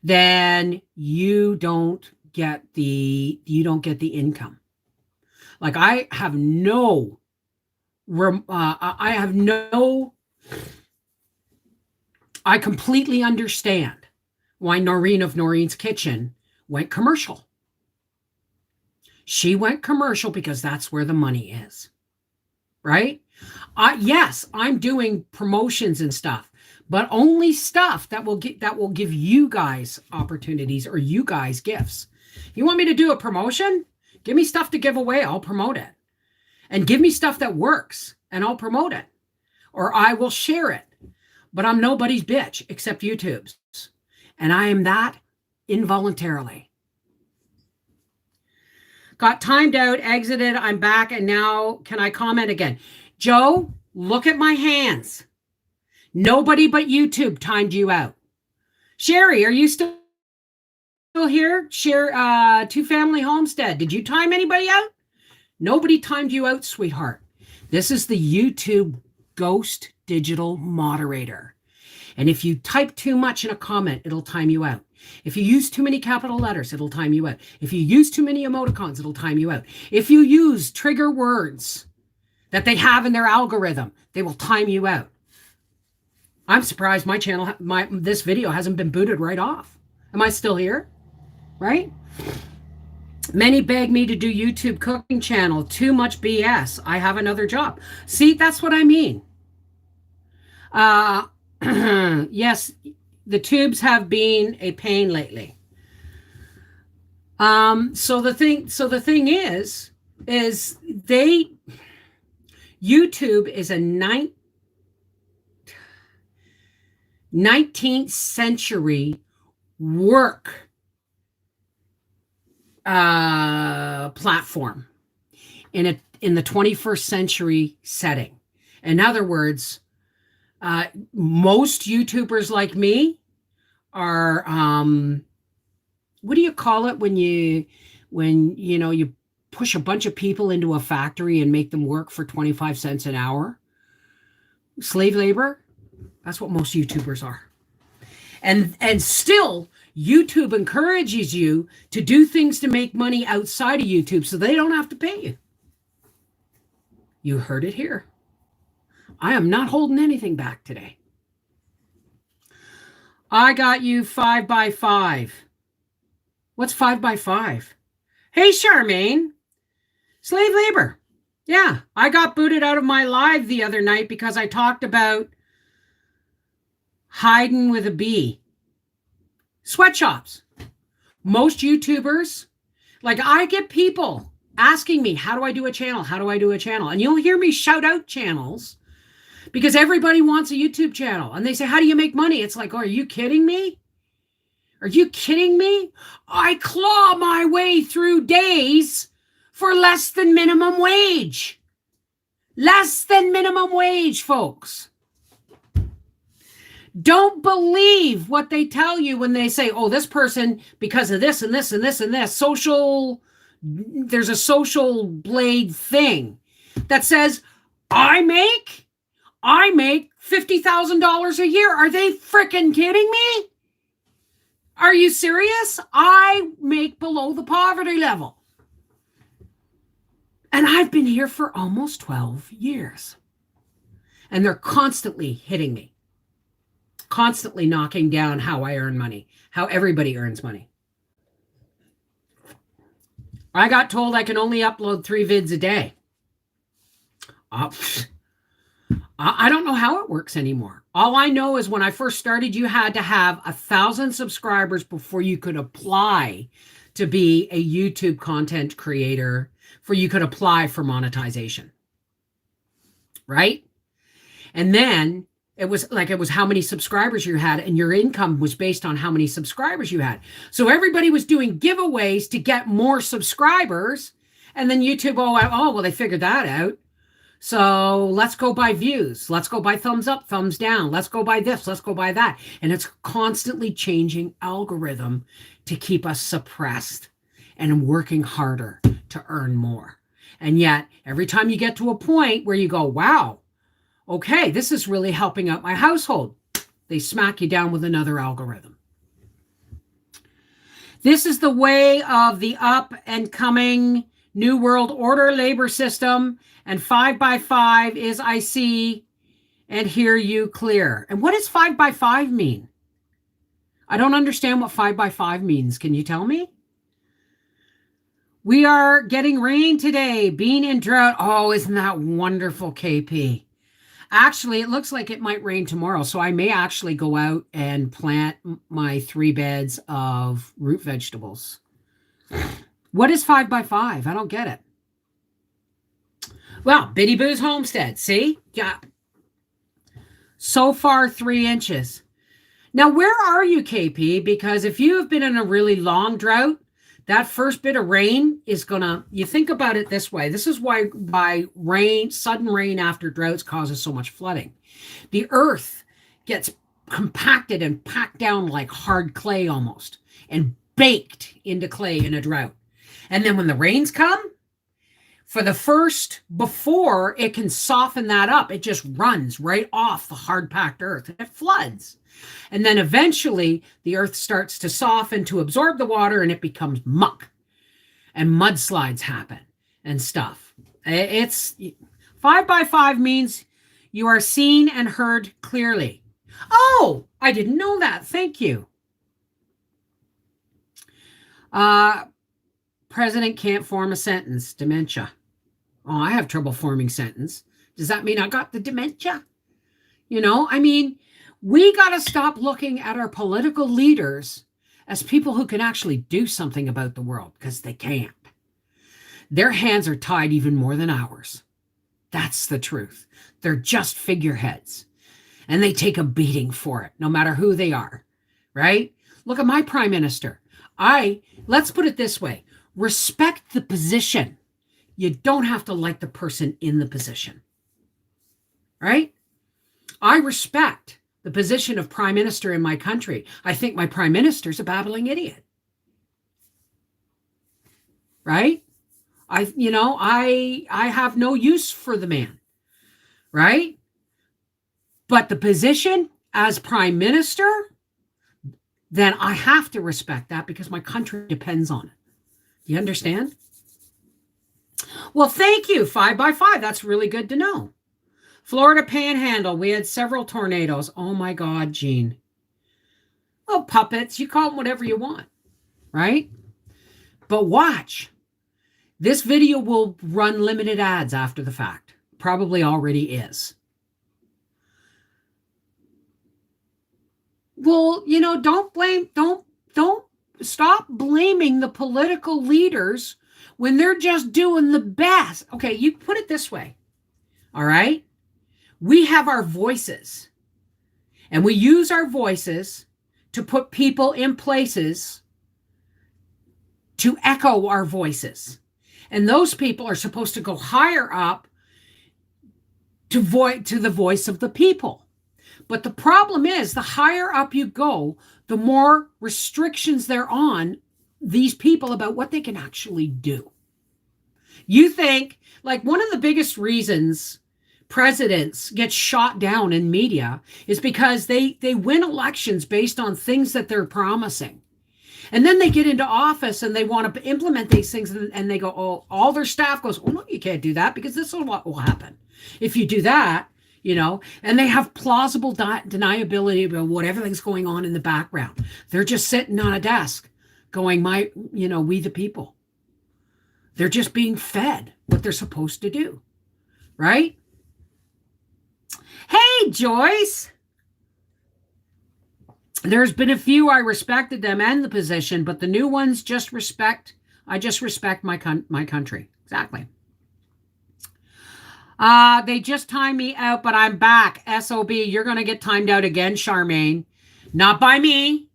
then you don't get the income. Like I completely understand why Noreen of Noreen's Kitchen went commercial. She went commercial because that's where the money is. right? Yes, I'm doing promotions and stuff, but only stuff that will give you guys opportunities or you guys gifts. You want me to do a promotion? Give me stuff to give away. I'll promote it. And give me stuff that works and I'll promote it. Or I will share it. But I'm nobody's bitch except YouTube's. And I am that involuntarily. Got timed out, exited, I'm back, and now can I comment again? Joe, look at my hands. Nobody but YouTube timed you out. Sherry, are you still here? Two Family Homestead. Did you time anybody out? Nobody timed you out, sweetheart. This is the YouTube Ghost Digital Moderator. And if you type too much in a comment, it'll time you out. If you use too many capital letters, it'll time you out. If you use too many emoticons, it'll time you out. If you use trigger words that they have in their algorithm, they will time you out. I'm surprised my channel, this video hasn't been booted right off. Am I still here? Right? Many beg me to do YouTube cooking channel. Too much BS. I have another job. See, that's what I mean. Yes, the tubes have been a pain lately. So the thing is YouTube is a 19th century work platform in the 21st century setting. In other words, most YouTubers like me are what do you call it when you push a bunch of people into a factory and make them work for 25 cents an hour? Slave labor. That's what most YouTubers are. And still YouTube encourages you to do things to make money outside of YouTube so they don't have to pay you. You heard it here. I am not holding anything back today. I got you 5x5. What's 5x5? Hey, Charmaine. Slave labor. Yeah, I got booted out of my live the other night because I talked about hiding with a bee. Sweatshops. Most YouTubers, like I get people asking me, how do I do a channel? How do I do a channel? And you'll hear me shout out channels because everybody wants a YouTube channel. And they say, how do you make money? It's like, oh, are you kidding me? Are you kidding me? I claw my way through days for less than minimum wage. Less than minimum wage, folks. Don't believe what they tell you when they say, oh, this person, because of this and this and this and this, there's a social blade thing that says, I make $50,000 a year. Are they freaking kidding me? Are you serious? I make below the poverty level. And I've been here for almost 12 years. And they're constantly hitting me. Constantly knocking down how I earn money, how everybody earns money. I got told I can only upload 3 vids a day. I don't know how it works anymore. All I know is when I first started, you had to have 1,000 subscribers before you could apply to be a YouTube content creator, for you could apply for monetization. Right? And then it was how many subscribers you had, and your income was based on how many subscribers you had. So everybody was doing giveaways to get more subscribers. And then YouTube, well, they figured that out. So let's go by views. Let's go by thumbs up, thumbs down. Let's go by this. Let's go by that. And it's constantly changing algorithm to keep us suppressed and working harder to earn more. And yet every time you get to a point where you go, wow, okay, this is really helping out my household, they smack you down with another algorithm. This is the way of the up and coming New World Order labor system. And 5x5 is I see and hear you clear. And what does 5x5 mean? I don't understand what 5x5 means. Can you tell me? We are getting rain today. Being in drought. Oh, isn't that wonderful, KP? Actually, it looks like it might rain tomorrow, so I may actually go out and plant my 3 beds of root vegetables. What is 5x5? I don't get it. Well, Biddy Boo's homestead. See? Yeah. So far, 3 inches. Now, where are you, KP? Because if you have been in a really long drought, that first bit of rain is gonna, you think about it this way. This is why sudden rain after droughts causes so much flooding. The earth gets compacted and packed down like hard clay almost, and baked into clay in a drought. And then when the rains come, before it can soften that up, it just runs right off the hard packed earth and it floods. And then eventually the earth starts to soften to absorb the water and it becomes muck and mudslides happen and stuff. It's 5x5 means you are seen and heard clearly. Oh, I didn't know that. Thank you. President can't form a sentence. Dementia. Oh, I have trouble forming sentence. Does that mean I got the dementia? I mean, we got to stop looking at our political leaders as people who can actually do something about the world, because they can't. Their hands are tied even more than ours. That's the truth. They're just figureheads, and they take a beating for it, no matter who they are, right? Look at my prime minister. Let's put it this way, respect the position. You don't have to like the person in the position, right? I respect the position of prime minister in my country. I think my prime minister's a babbling idiot, right? I have no use for the man, right? But the position as prime minister, then I have to respect that because my country depends on it. You understand? Well, thank you, 5x5. That's really good to know. Florida Panhandle, we had several tornadoes. Oh my God, Gene. Well, puppets, you call them whatever you want, right? But watch. This video will run limited ads after the fact. Probably already is. Well, don't stop blaming the political leaders when they're just doing the best. Okay, you put it this way. All right? We have our voices, and we use our voices to put people in places to echo our voices. And those people are supposed to go higher up to the voice of the people. But the problem is, the higher up you go, the more restrictions there on these people about what they can actually do. You think, like, one of the biggest reasons presidents get shot down in media is because they win elections based on things that they're promising. And then they get into office and they want to implement these things, and they go, oh, all their staff goes, oh, no, you can't do that because this is what will happen if you do that, and they have plausible deniability about what everything's going on in the background. They're just sitting on a desk going, we the people. They're just being fed what they're supposed to do, right? Hey, Joyce. There's been a few I respected them and the position, but the new ones I just respect my country. Exactly. They just timed me out, but I'm back. SOB, you're going to get timed out again, Charmaine. Not by me,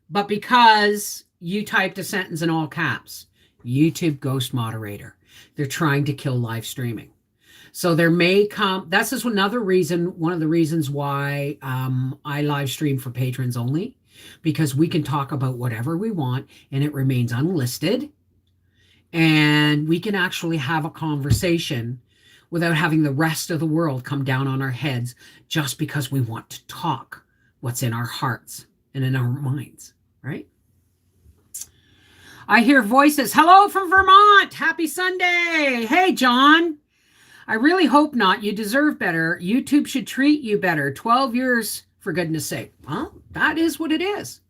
but because you typed a sentence in all caps. YouTube ghost moderator. They're trying to kill live streaming. So there may come, this is one of the reasons why I live stream for patrons only, because we can talk about whatever we want and it remains unlisted. And we can actually have a conversation without having the rest of the world come down on our heads just because we want to talk what's in our hearts and in our minds, right? I hear voices. Hello from Vermont. Happy Sunday. Hey, John. I really hope not. You deserve better. YouTube should treat you better. 12 years, for goodness sake. Well, that is what it is.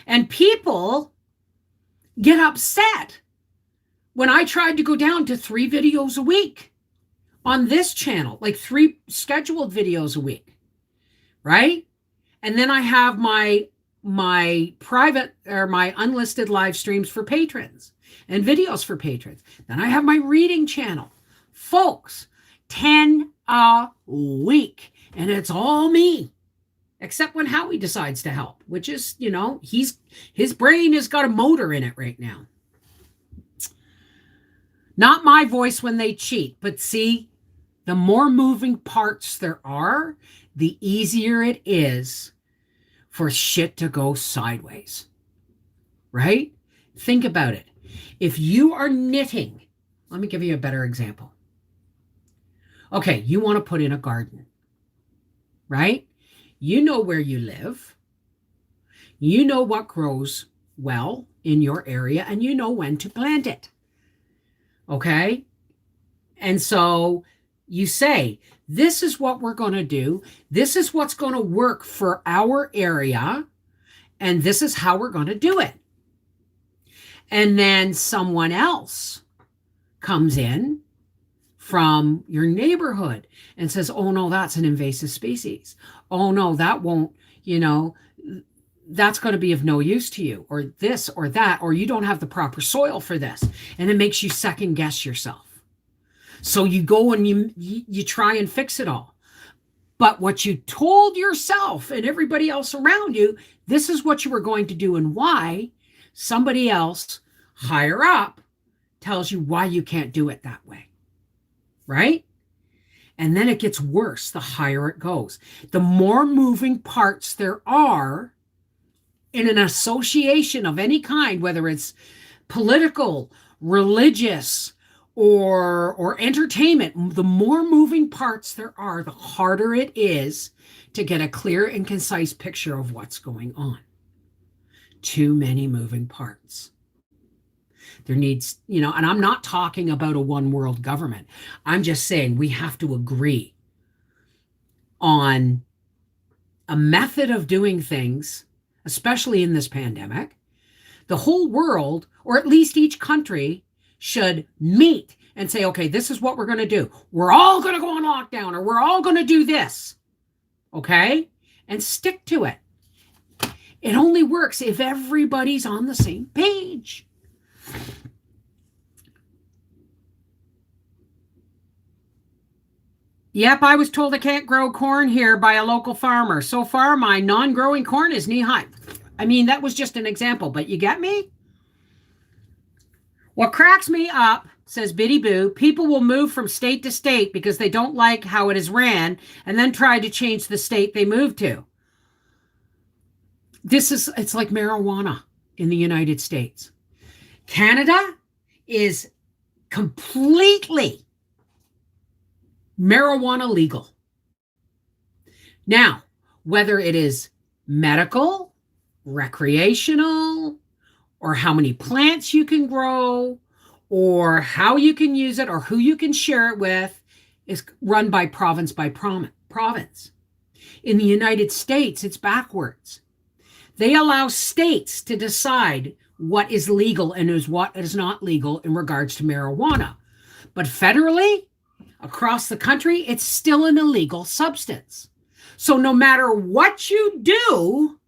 And people get upset when I tried to go down to 3 videos a week on this channel, like 3 scheduled videos a week, right? And then I have my private or my unlisted live streams for patrons and videos for patrons. Then I have my reading channel. Folks, 10 a week. And it's all me. Except when Howie decides to help, which is, his brain has got a motor in it right now. Not my voice when they cheat, but see, the more moving parts there are, the easier it is for shit to go sideways, right? Think about it. If you are knitting, let me give you a better example. Okay, you want to put in a garden, right? You know where you live. You know what grows well in your area, and you know when to plant it. Okay? And so you say, this is what we're going to do. This is what's going to work for our area. And this is how we're going to do it. And then someone else comes in from your neighborhood and says, oh no, that's an invasive species. Oh no, that won't, that's going to be of no use to you, or this or that, or you don't have the proper soil for this. And it makes you second guess yourself. So you go and you try and fix it all. But what you told yourself and everybody else around you, this is what you were going to do and why, somebody else higher up tells you why you can't do it that way. Right? And then it gets worse the higher it goes. The more moving parts there are in an association of any kind, whether it's political, religious, or entertainment, the more moving parts there are, the harder it is to get a clear and concise picture of what's going on. Too many moving parts. There needs, and I'm not talking about a one world government. I'm just saying we have to agree on a method of doing things, especially in this pandemic. The whole world, or at least each country, should meet and say, okay, this is what we're going to do. We're all going to go on lockdown, or we're all going to do this. Okay? And stick to it. It only works if everybody's on the same page. Yep, I was told I can't grow corn here by a local farmer. So far, my non-growing corn is knee-high. I mean, that was just an example, but you get me? What cracks me up, says Biddy Boo, people will move from state to state because they don't like how it is ran and then try to change the state they moved to. It's like marijuana in the United States. Canada is completely marijuana legal. Now, whether it is medical, recreational, or how many plants you can grow, or how you can use it, or who you can share it with, is run by province. In the United States, it's backwards. They allow states to decide what is legal and what is not legal in regards to marijuana. But federally, across the country, it's still an illegal substance. So no matter what you do,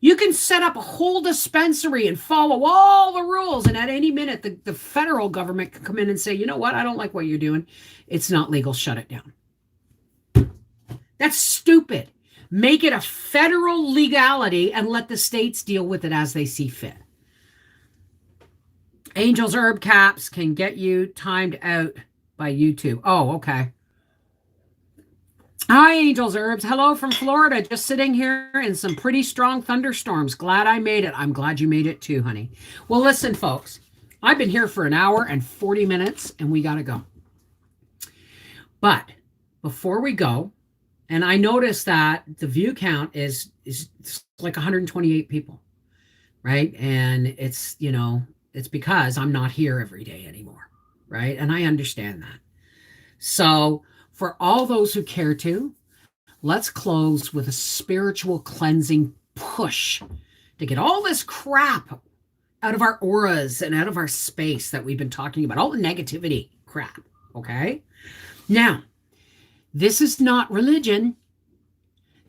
you can set up a whole dispensary and follow all the rules. And at any minute, the federal government can come in and say, you know what? I don't like what you're doing. It's not legal. Shut it down. That's stupid. Make it a federal legality and let the states deal with it as they see fit. Angel's herb caps can get you timed out by YouTube. Oh, okay. Hi, Angel's Herbs. Hello from Florida. Just sitting here in some pretty strong thunderstorms. Glad I made it. I'm glad you made it too, honey. Well, listen, folks. I've been here for an hour and 40 minutes, and we got to go. But before we go, and I noticed that the view count is like 128 people, right? And it's, it's because I'm not here every day anymore, right? And I understand that. So for all those who care to, let's close with a spiritual cleansing push to get all this crap out of our auras and out of our space that we've been talking about, all the negativity crap. Okay. Now, this is not religion.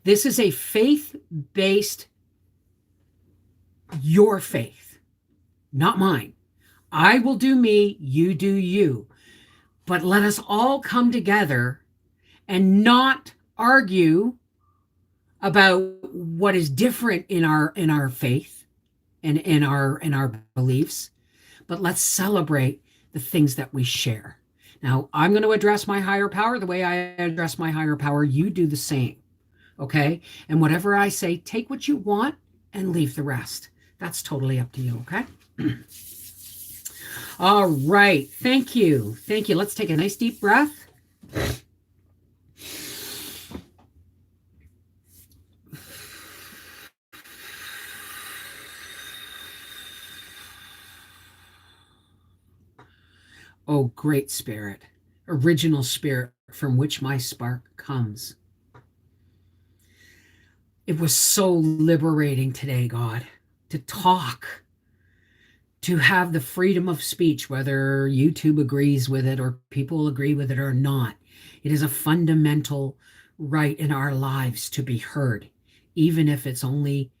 This is a faith-based, your faith, not mine. I will do me, you do you. But let us all come together and not argue about what is different in our faith and in our beliefs, but let's celebrate the things that we share. Now, I'm going to address my higher power the way I address my higher power. You do the same. Okay? And whatever I say, take what you want and leave the rest. That's totally up to you, okay? All right. Thank you. Thank you. Let's take a nice deep breath. Oh, great spirit, original spirit from which my spark comes. It was so liberating today, God, to talk, to have the freedom of speech, whether YouTube agrees with it or people agree with it or not. It is a fundamental right in our lives to be heard, even if it's only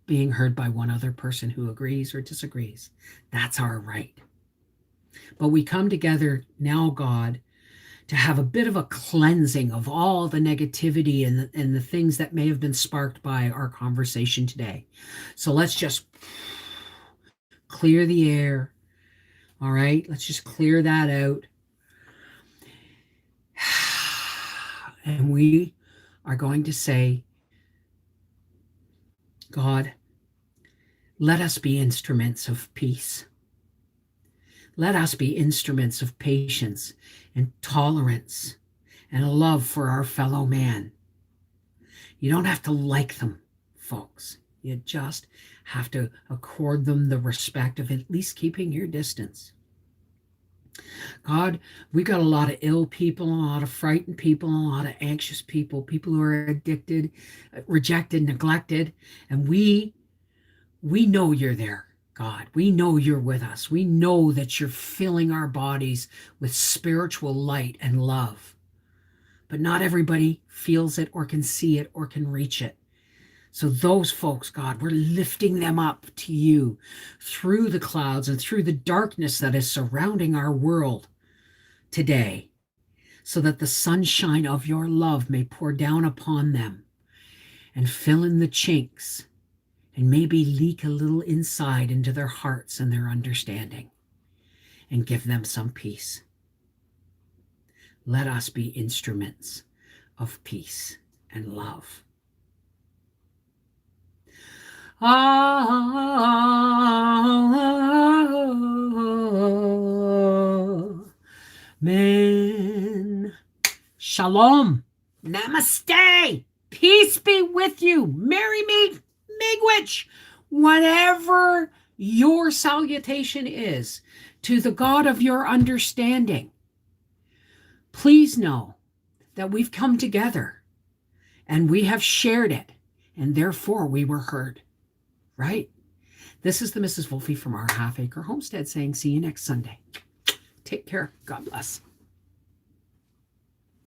being heard by one other person who agrees or disagrees. That's our right. But we come together now, God, to have a bit of a cleansing of all the negativity and the things that may have been sparked by our conversation today. So let's just clear the air. All right, let's just clear that out. And we are going to say, God, let us be instruments of peace. Let us be instruments of patience and tolerance and a love for our fellow man. You don't have to like them, folks. You just have to accord them the respect of at least keeping your distance. God, we got a lot of ill people, a lot of frightened people, a lot of anxious people, people who are addicted, rejected, neglected, and we know you're there. God, we know you're with us. We know that you're filling our bodies with spiritual light and love. But not everybody feels it or can see it or can reach it. So those folks, God, we're lifting them up to you through the clouds and through the darkness that is surrounding our world today, so that the sunshine of your love may pour down upon them and fill in the chinks and maybe leak a little inside into their hearts and their understanding and give them some peace. Let us be instruments of peace and love. Amen. Shalom. Namaste. Peace be with you. Merry meet. Miigwech, whatever your salutation is to the God of your understanding, please know that we've come together and we have shared it, and therefore we were heard, right? This is the Mrs. Wolfie from our half-acre homestead saying, see you next Sunday. Take care. God bless.